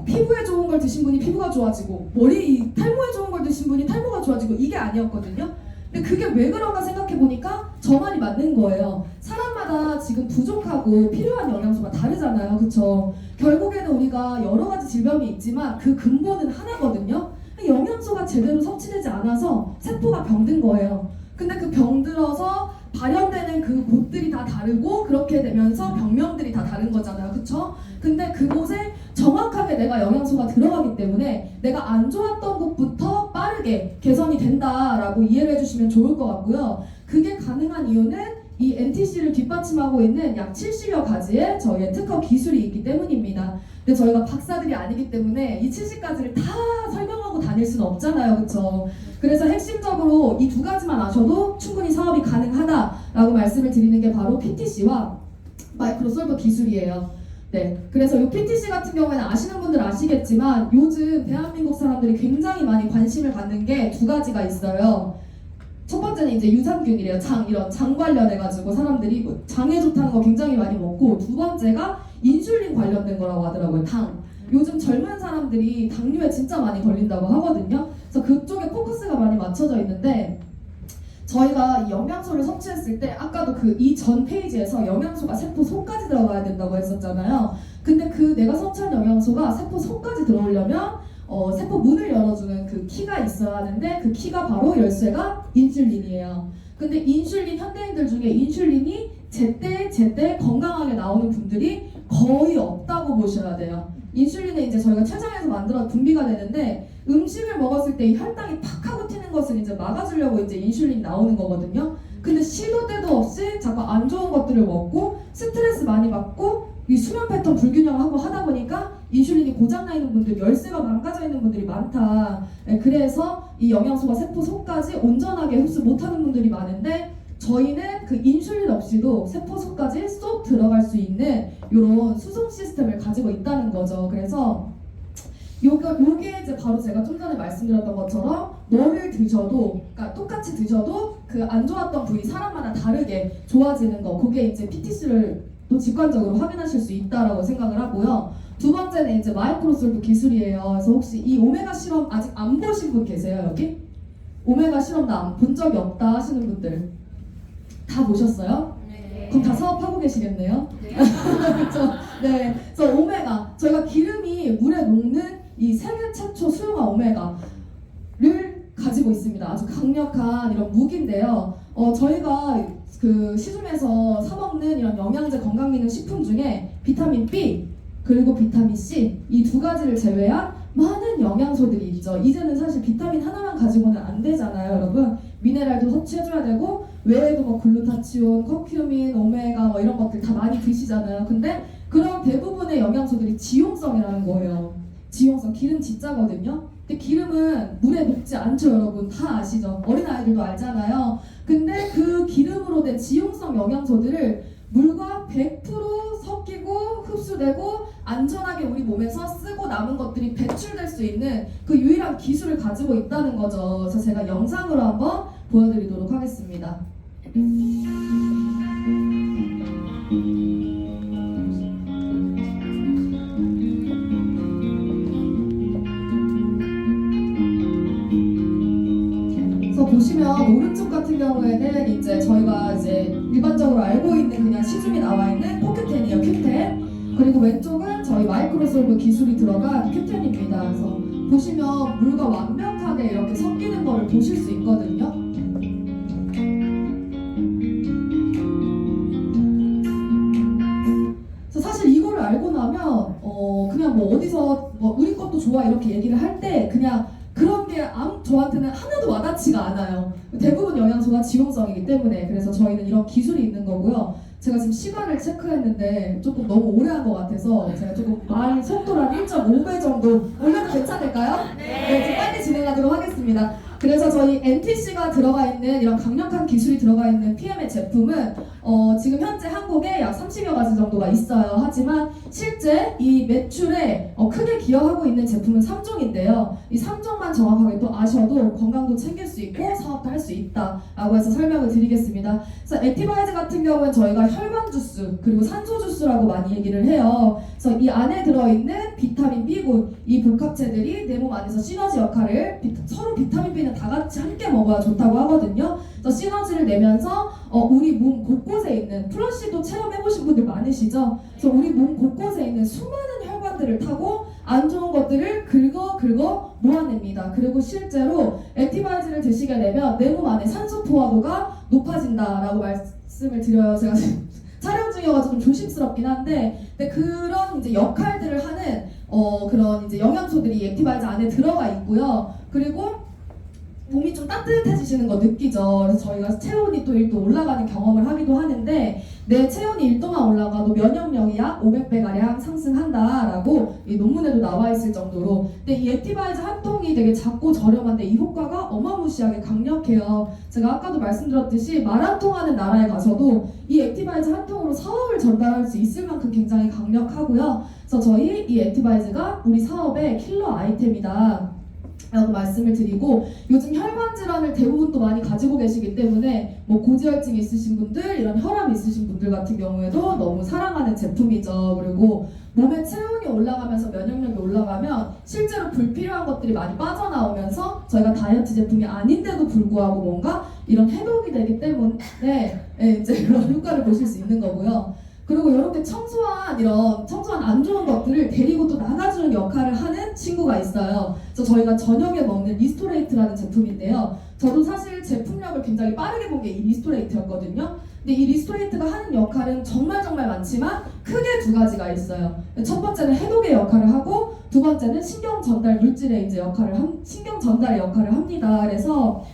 A: 피부에 좋은 걸 드신 분이 피부가 좋아지고 탈모에 좋은 걸 드신 분이 탈모가 좋아지고 이게 아니었거든요. 근데 그게 왜 그런가 생각해 보니까 저 말이 맞는 거예요. 사람마다 지금 부족하고 필요한 영양소가 다르잖아요. 그쵸? 결국에는 우리가 여러 가지 질병이 있지만 그 근본은 하나거든요. 영양소가 제대로 섭취되지 않아서 세포가 병든 거예요. 근데 그 병들어서 발현되는 그 곳들이 다 다르고 그렇게 되면서 병명들이 다 다른 거잖아요. 그쵸? 근데 그곳에 정확하게 내가 영양소가 들어가기 때문에 내가 안 좋았던 곳부터 빠르게 개선이 된다라고 이해를 해주시면 좋을 것 같고요. 그게 가능한 이유는 이 NTC를 뒷받침하고 있는 약 70여 가지의 저희의 특허 기술이 있기 때문입니다. 근데 저희가 박사들이 아니기 때문에 이 70가지를 다 설명하고 다닐 수는 없잖아요. 그쵸? 그래서 핵심적으로 이 두 가지만 아셔도 충분히 사업이 가능하다라고 말씀을 드리는 게 바로 PTC와 마이크로솔브 기술이에요. 네, 그래서 이 PTC 같은 경우에는 아시는 분들 아시겠지만 요즘 대한민국 사람들이 굉장히 많이 관심을 갖는 게 두 가지가 있어요. 첫 번째는 이제 유산균이래요. 이런 장 관련해가지고 사람들이 장에 좋다는 거 굉장히 많이 먹고 두 번째가 인슐린 관련된 거라고 하더라고요. 당. 요즘 젊은 사람들이 당뇨에 진짜 많이 걸린다고 하거든요. 그래서 그쪽에 포커스가 많이 맞춰져 있는데 저희가 이 영양소를 섭취했을 때 아까도 그 이전 페이지에서 영양소가 세포 속까지 들어가야 된다고 했었잖아요. 근데 그 내가 섭취한 영양소가 세포 속까지 들어오려면 세포 문을 열어주는 그 키가 있어야 하는데 그 키가 바로 열쇠가 인슐린이에요. 근데 인슐린 현대인들 중에 인슐린이 제때 건강하게 나오는 분들이 거의 없다고 보셔야 돼요. 인슐린은 이제 저희가 췌장에서 만들어 분비가 되는데 음식을 먹었을 때 이 혈당이 팍 하고 튀는 것을 이제 막아주려고 이제 인슐린이 나오는 거거든요. 근데 시도 때도 없이 자꾸 안 좋은 것들을 먹고 스트레스 많이 받고 이 수면 패턴 불균형하고 하다 보니까 인슐린이 고장나 있는 분들, 열쇠가 망가져 있는 분들이 많다. 그래서 이 영양소가 세포 속까지 온전하게 흡수 못하는 분들이 많은데 저희는 그 인슐린 없이도 세포 속까지 쏙 들어갈 수 있는 이런 수송 시스템을 가지고 있다는 거죠. 그래서 요게 이제 바로 제가 좀 전에 말씀드렸던 것처럼 뭐를 드셔도, 그러니까 똑같이 드셔도 그 안 좋았던 부위 사람마다 다르게 좋아지는 거, 그게 이제 PTC를 또 직관적으로 확인하실 수 있다라고 생각을 하고요. 두 번째는 이제 마이크로솔브 기술이에요. 그래서 혹시 이 오메가 실험 아직 안 보신 분 계세요, 여기? 오메가 실험 나 본 적이 없다 하시는 분들 다 보셨어요?
C: 네.
A: 그럼 다 사업하고 계시겠네요? 그렇죠? 네. 그래서 오메가, 저희가 기름이 물에 녹는 이 세계 최초 수용화 오메가를 가지고 있습니다. 아주 강력한 이런 무기인데요. 저희가 그 시중에서 사 먹는 이런 영양제 건강기능 식품 중에 비타민 B 그리고 비타민 C 이 두 가지를 제외한 많은 영양소들이 있죠. 이제는 사실 비타민 하나만 가지고는 안 되잖아요, 여러분. 미네랄도 섭취해줘야 되고 외에도 뭐 글루타치온, 커큐민, 오메가 뭐 이런 것들 다 많이 드시잖아요. 근데 그런 대부분의 영양소들이 지용성이라는 거예요. 지용성, 기름 지자거든요. 근데 기름은 물에 녹지 않죠, 여러분. 다 아시죠? 어린아이들도 알잖아요. 근데 그 기름으로 된 지용성 영양소들을 물과 100% 섞이고 흡수되고 안전하게 우리 몸에서 쓰고 남은 것들이 배출될 수 있는 그 유일한 기술을 가지고 있다는 거죠. 그래서 제가 영상으로 한번 보여드리도록 하겠습니다. 그래서 보시면 오른쪽 같은 경우에는 이제 저희가 이제 일반적으로 알고 있는 그냥 시중에 나와 있는 포큐텐이에요, 큐텐. 그리고 왼쪽은 저희 마이크로솔브 기술이 들어간 큐텐입니다. 그래서 보시면 물과 완벽하게 이렇게 섞이는 거를 보실 수 있거든요. 그래서 사실 이거를 알고 나면 그냥 뭐 어디서 뭐 우리 것도 좋아 이렇게 얘기를 할 때 그냥 그런 게 저한테는 하나도 와닿지가 않아요. 대부분 영양소가 지용성이기 때문에. 그래서 저희는 이런 기술이 있는 거고요. 제가 지금 시간을 체크했는데 조금 너무 오래 한 것 같아서 제가 조금 말 속도를 한 1.5배 정도 올려도 괜찮을까요? 네, 좀 빨리 진행하도록 하겠습니다. 그래서 저희 NTC가 들어가 있는 이런 강력한 기술이 들어가 있는 PM의 제품은 지금 현재 한국에 약 30여 가지 정도가 있어요. 하지만 실제 이 매출에 크게 기여하고 있는 제품은 3종인데요. 이 3종만 정확하게 또 아셔도 건강도 챙길 수 있고 사업도 할 수 있다라고 해서 설명을 드리겠습니다. 그래서 액티바이즈 같은 경우는 저희가 혈관 주스 그리고 산소 주스라고 많이 얘기를 해요. 그래서 이 안에 들어있는 비타민 B군 이 복합체들이 내 몸 안에서 시너지 역할을 서로 비타민 B는 다 같이 함께 먹어야 좋다고 하거든요. 그래서 시너지를 내면서 우리 몸 곳곳에 있는 플러시도 체험해보신 분들 많으시죠? 그래서 우리 몸 곳곳에 있는 수많은 혈관들을 타고 안 좋은 것들을 긁어 모아냅니다. 그리고 실제로 액티바이즈를 드시게 되면 내 몸 안에 산소 포화도가 높아진다라고 말씀을 드려요. 제가 지금 촬영 중이어가지고 좀 조심스럽긴 한데, 근데 그런 이제 역할들을 하는 그런 이제 영양소들이 액티바이즈 안에 들어가 있고요. 그리고 몸이 좀 따뜻해지시는 거 느끼죠. 그래서 저희가 체온이 또 1도 올라가는 경험을 하기도 하는데 내 체온이 1도만 올라가도 면역력이 약 500배가량 상승한다라고 이 논문에도 나와 있을 정도로. 근데 이 액티바이즈 한 통이 되게 작고 저렴한데 이 효과가 어마무시하게 강력해요. 제가 아까도 말씀드렸듯이 마라톤 하는 나라에 가서도 이 액티바이즈 한 통으로 사업을 전달할 수 있을 만큼 굉장히 강력하고요. 그래서 저희 이 액티바이즈가 우리 사업의 킬러 아이템이다 라고 말씀을 드리고, 요즘 혈관 질환을 대부분 또 많이 가지고 계시기 때문에 뭐 고지혈증 있으신 분들, 이런 혈압 있으신 분들 같은 경우에도 너무 사랑하는 제품이죠. 그리고 몸의 체온이 올라가면서 면역력이 올라가면 실제로 불필요한 것들이 많이 빠져나오면서 저희가 다이어트 제품이 아닌데도 불구하고 뭔가 이런 해독이 되기 때문에 이제 그런 효과를 보실 수 있는 거고요. 그리고 이렇게 청소한 안 좋은 것들을 데리고 또 나가주는 역할을 하는 친구가 있어요. 그래서 저희가 저녁에 먹는 리스토레이트라는 제품인데요. 저도 사실 제품력을 굉장히 빠르게 본 게 이 리스토레이트였거든요. 근데 이 리스토레이트가 하는 역할은 정말 많지만 크게 두 가지가 있어요. 첫 번째는 해독의 역할을 하고, 두 번째는 신경 전달의 역할을 합니다. 그래서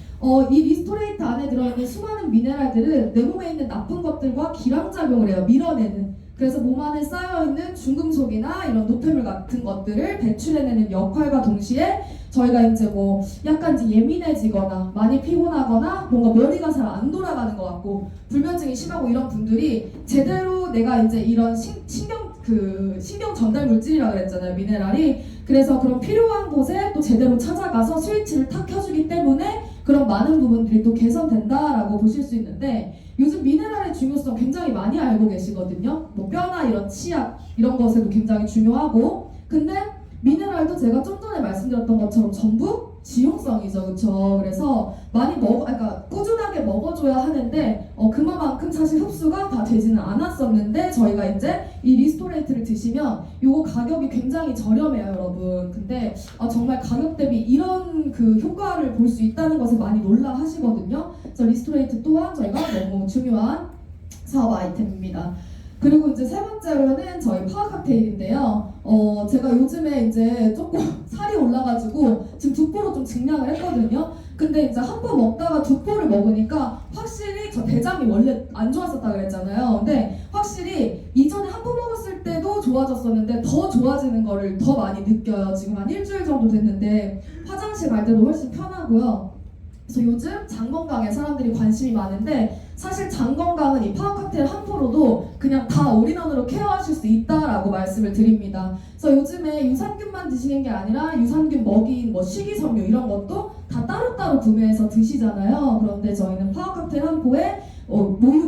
A: 이 리스토레이트 안에 들어있는 수많은 미네랄들은 내 몸에 있는 나쁜 것들과 기량작용을 해요. 밀어내는. 그래서 몸 안에 쌓여있는 중금속이나 이런 노폐물 같은 것들을 배출해내는 역할과 동시에 저희가 이제 뭐 약간 이제 예민해지거나 많이 피곤하거나 뭔가 머리가 잘 안 돌아가는 것 같고 불면증이 심하고 이런 분들이 제대로 내가 이제 이런 신경 전달 물질이라 그랬잖아요. 미네랄이. 그래서 그런 필요한 곳에 또 제대로 찾아가서 스위치를 탁 켜주기 때문에 그런 많은 부분들이 또 개선된다라고 보실 수 있는데, 요즘 미네랄의 중요성 굉장히 많이 알고 계시거든요. 뭐 뼈나 이런 치약 이런 것에도 굉장히 중요하고, 근데 미네랄도 제가 좀 전에 말씀드렸던 것처럼 전부 지용성이죠, 그렇죠? 그래서 그러니까 꾸준하게 먹어줘야 하는데 그만큼 사실 흡수가 다 되지는 않았었는데, 저희가 이제 이 리스토레이트를 드시면 요거 가격이 굉장히 저렴해요, 여러분. 근데 정말 가격 대비 이런 그 효과를 볼 수 있다는 것에 많이 놀라하시거든요. 그래서 리스토레이트 또한 저희가 너무 중요한 사업 아이템입니다. 그리고 이제 세 번째로는 저희 파워 칵테일인데요. 제가 요즘에 이제 조금 살이 올라가지고 지금 두포로 좀 증량을 했거든요. 근데 이제 한 포 먹다가 두 포를 먹으니까 확실히 저 대장이 원래 안 좋았었다 그랬잖아요. 근데 확실히 이전에 한 포 먹었을 때도 좋아졌었는데 더 좋아지는 거를 더 많이 느껴요. 지금 한 일주일 정도 됐는데 화장실 갈 때도 훨씬 편하고요. 그래서 요즘 장 건강에 사람들이 관심이 많은데, 사실 장 건강은 이 파워 칵테일 한 포로도 그냥 다 올인원으로 케어하실 수 있다라고 말씀을 드립니다. 그래서 요즘에 유산균만 드시는 게 아니라 유산균 먹인 뭐 식이섬유 이런 것도 다 따로따로 구매해서 드시잖아요. 그런데 저희는 파워 칵테일 한 포에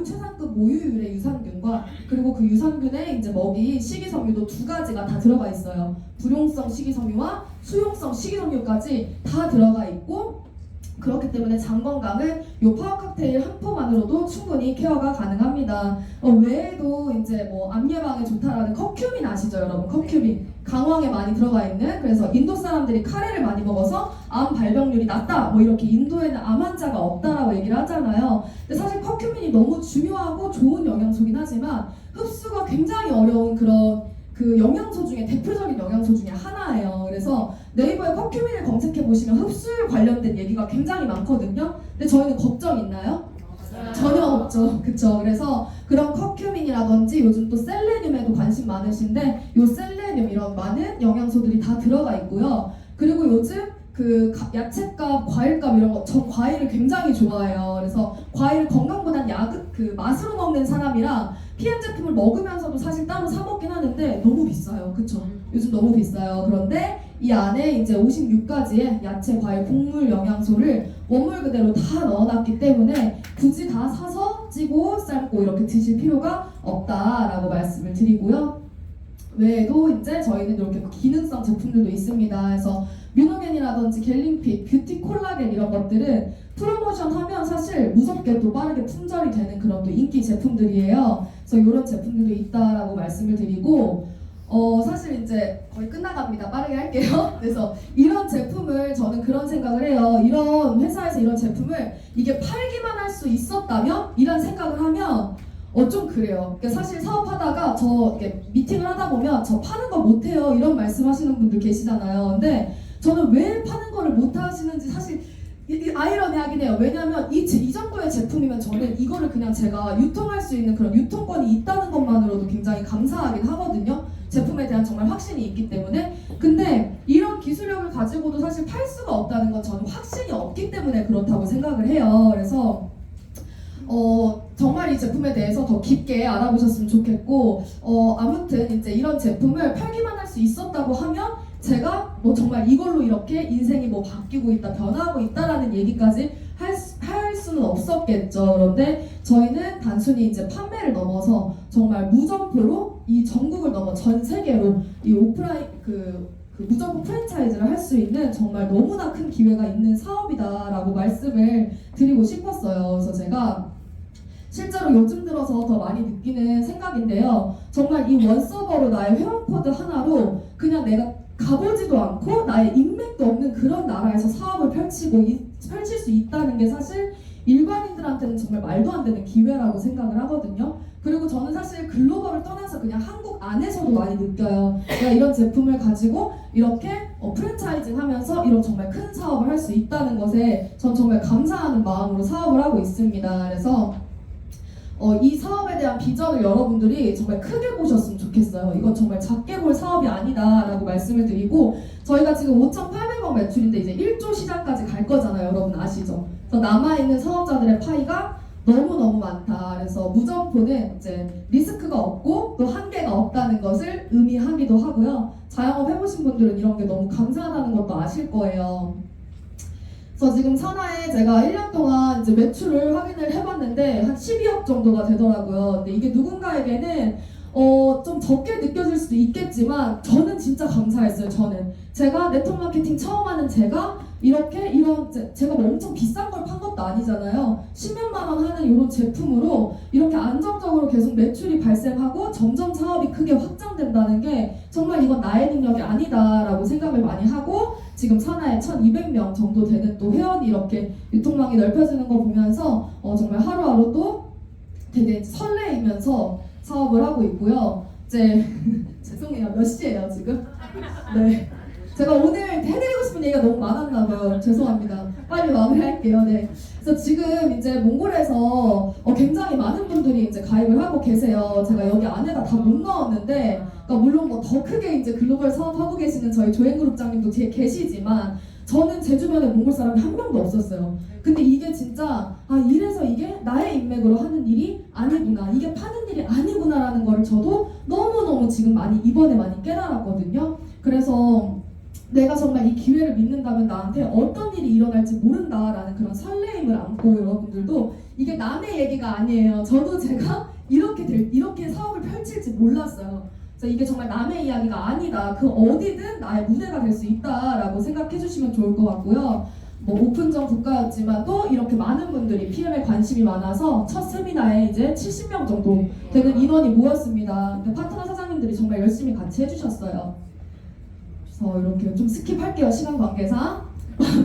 A: 최상급 모유율의 유산균과 그리고 그 유산균에 이제 먹이 식이섬유도 두 가지가 다 들어가 있어요. 불용성 식이섬유와 수용성 식이섬유까지 다 들어가 있고, 그렇기 때문에 장 건강은 이 파워 칵테일 한 포만으로도 충분히 케어가 가능합니다. 외에도 이제 뭐 암 예방에 좋다라는 커큐민 아시죠, 여러분? 커큐민 강황에 많이 들어가 있는, 그래서 인도 사람들이 카레를 많이 먹어서 암 발병률이 낮다, 뭐 이렇게 인도에는 암 환자가 없다라고 얘기를 하잖아요. 근데 사실 커큐민이 너무 중요하고 좋은 영양소긴 하지만 흡수가 굉장히 어려운 그런 그 영양소 중에 대표적인 영양소 중에 하나예요. 그래서 네이버에 커큐민을 검색해 보시면 흡수율 관련된 얘기가 굉장히 많거든요. 근데 저희는 걱정 있나요? 전혀 없죠. 그쵸? 그래서 그런 커큐민이라든지 요즘 또 셀레늄에도 관심 많으신데, 요 셀레늄 이런 많은 영양소들이 다 들어가 있고요. 그리고 요즘 그 야채값, 과일값 이런 거, 저 과일을 굉장히 좋아해요. 그래서 과일 건강보단 맛으로 먹는 사람이랑 PM 제품을 먹으면서도 사실 따로 사 먹긴 하는데 너무 비싸요. 그쵸? 요즘 너무 비싸요. 그런데 이 안에 이제 56가지의 야채, 과일, 곡물 영양소를 원물 그대로 다 넣어놨기 때문에 굳이 다 사서 찌고 삶고 이렇게 드실 필요가 없다라고 말씀을 드리고요. 외에도 이제 저희는 이렇게 기능성 제품들도 있습니다. 그래서 뮤노겐이라든지 갤림핏, 뷰티 콜라겐 이런 것들은 프로모션 하면 사실 무섭게도 빠르게 품절이 되는 그런 또 인기 제품들이에요. 그래서 이런 제품들도 있다라고 말씀을 드리고, 사실 이제 거의 끝나갑니다. 빠르게 할게요. 그래서 이런 제품을 저는 그런 생각을 해요. 이런 회사에서 이런 제품을 이게 팔기만 할 수 있었다면? 이런 생각을 하면 좀 그래요. 그러니까 사실 사업하다가 이렇게 미팅을 하다 보면 저 파는 거 못해요 이런 말씀하시는 분들 계시잖아요. 근데 저는 왜 파는 거를 못 하시는지 사실 아이러니하긴 해요. 왜냐하면 이 정도의 제품이면 저는 이거를 그냥 제가 유통할 수 있는 그런 유통권이 있다는 것만으로도 굉장히 감사하긴 하거든요. 제품에 대한 정말 확신이 있기 때문에. 근데 이런 기술력을 가지고도 사실 팔 수가 없다는 건 저는 확신이 없기 때문에 그렇다고 생각을 해요. 그래서 정말 이 제품에 대해서 더 깊게 알아보셨으면 좋겠고, 아무튼 이제 이런 제품을 팔기만 할 수 있었다고 하면 제가 뭐 정말 이걸로 이렇게 인생이 뭐 바뀌고 있다, 변하고 있다라는 얘기까지 할 수는 없었겠죠. 그런데 저희는 단순히 이제 판매를 넘어서 정말 무점포로 이 전국을 넘어 전 세계로 이 오프라인 그 무점포 프랜차이즈를 할 수 있는 정말 너무나 큰 기회가 있는 사업이다라고 말씀을 드리고 싶었어요. 그래서 제가 실제로 요즘 들어서 더 많이 느끼는 생각인데요. 정말 이 원서버로 나의 회원 코드 하나로 그냥 내가 가보지도 않고 나의 인맥도 없는 그런 나라에서 사업을 펼칠 수 있다는 게 사실 일반인들한테는 정말 말도 안 되는 기회라고 생각을 하거든요. 그리고 저는 사실 글로벌을 떠나서 그냥 한국 안에서도 많이 느껴요. 내가 이런 제품을 가지고 이렇게 프랜차이징 하면서 이런 정말 큰 사업을 할 수 있다는 것에 전 정말 감사하는 마음으로 사업을 하고 있습니다. 그래서 이 사업에 대한 비전을 여러분들이 정말 크게 보셨으면 좋겠어요. 이건 정말 작게 볼 사업이 아니다라고 말씀을 드리고, 저희가 지금 5,800억 매출인데 이제 1조 시장까지 갈 거잖아요. 여러분 아시죠? 그래서 남아있는 사업자들의 파이가 너무너무 많다. 그래서 무점포는 이제 리스크가 없고 또 한계가 없다는 것을 의미하기도 하고요. 자영업 해보신 분들은 이런 게 너무 감사하다는 것도 아실 거예요. 그래서 지금 산하에 제가 1년 동안 이제 매출을 확인을 해봤는데 한 12억 정도가 되더라고요. 근데 이게 누군가에게는 좀 적게 느껴질 수도 있겠지만 저는 진짜 감사했어요. 저는 제가 네트워크 마케팅 처음 하는 제가 제가 뭐 엄청 비싼 걸 판 것도 아니잖아요. 10몇만 원 하는 이런 제품으로 이렇게 안정적으로 계속 매출이 발생하고 점점 사업이 크게 확장된다는 게 정말 이건 나의 능력이 아니다라고 생각을 많이 하고, 지금 산하에 1,200명 정도 되는 또 회원이 이렇게 유통망이 넓혀지는 거 보면서 정말 하루하루 또 되게 설레이면서 사업을 하고 있고요. 이제 죄송해요. 몇 시예요 지금? 네. 제가 오늘 해드리고 싶은 얘기가 너무 많았나 봐요. 죄송합니다. 빨리 마무리할게요. 네. 그래서 지금 이제 몽골에서 굉장히 많은 분들이 이제 가입을 하고 계세요. 제가 여기 안에다 다 못 넣었는데, 그러니까 물론 뭐 더 크게 이제 글로벌 사업하고 계시는 저희 조행그룹장님도 뒤에 계시지만 저는 제 주변에 몽골 사람이 한 명도 없었어요. 근데 이게 진짜 이래서 이게 나의 인맥으로 하는 일이 아니구나, 이게 파는 일이 아니구나라는 거를 저도 너무너무 지금 이번에 많이 깨달았거든요. 그래서 내가 정말 이 기회를 믿는다면 나한테 어떤 일이 일어날지 모른다라는 그런 설레임을 안고, 여러분들도 이게 남의 얘기가 아니에요. 저도 제가 이렇게 사업을 펼칠지 몰랐어요. 그래서 이게 정말 남의 이야기가 아니다. 그 어디든 나의 무대가 될 수 있다라고 생각해 주시면 좋을 것 같고요. 뭐 오픈전 국가였지만 또 이렇게 많은 분들이 PM에 관심이 많아서 첫 세미나에 이제 70명 정도 되는 인원이 모였습니다. 근데 파트너 사장님들이 정말 열심히 같이 해주셨어요. 그래서 이렇게 좀 스킵할게요. 시간 관계상.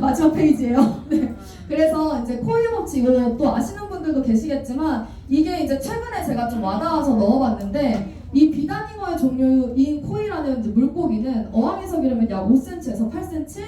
A: 마지막 페이지예요. 네. 그래서 이제 코일 법칙, 이거 또 아시는 분들도 계시겠지만 이게 이제 최근에 제가 좀 와닿아서 넣어봤는데, 이 비단잉어의 종류인 코일하는 이제 물고기는 어항에서 기르면 약 5cm에서 8cm,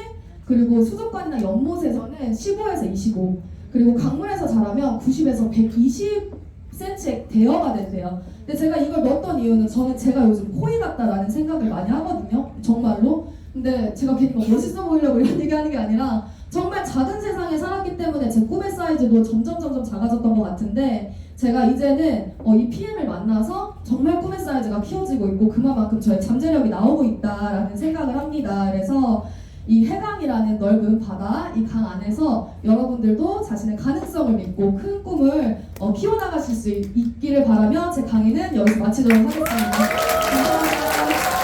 A: 그리고 수족관이나 연못에서는 15에서 25, 그리고 강물에서 자라면 90에서 120cm의 대어가 된대요. 근데 제가 이걸 넣었던 이유는 저는 제가 요즘 코일 같다라는 생각을 많이 하거든요. 정말로. 근데 제가 괜히 뭐 멋있어 보이려고 이런 얘기하는 게 아니라 정말 작은 세상에 살았기 때문에 제 꿈의 사이즈도 점점 작아졌던 것 같은데, 제가 이제는 이 PM을 만나서 정말 꿈의 사이즈가 키워지고 있고 그만큼 저의 잠재력이 나오고 있다라는 생각을 합니다. 그래서 이 해강이라는 넓은 바다, 이 강 안에서 여러분들도 자신의 가능성을 믿고 큰 꿈을 키워나가실 수 있기를 바라며 제 강의는 여기서 마치도록 하겠습니다.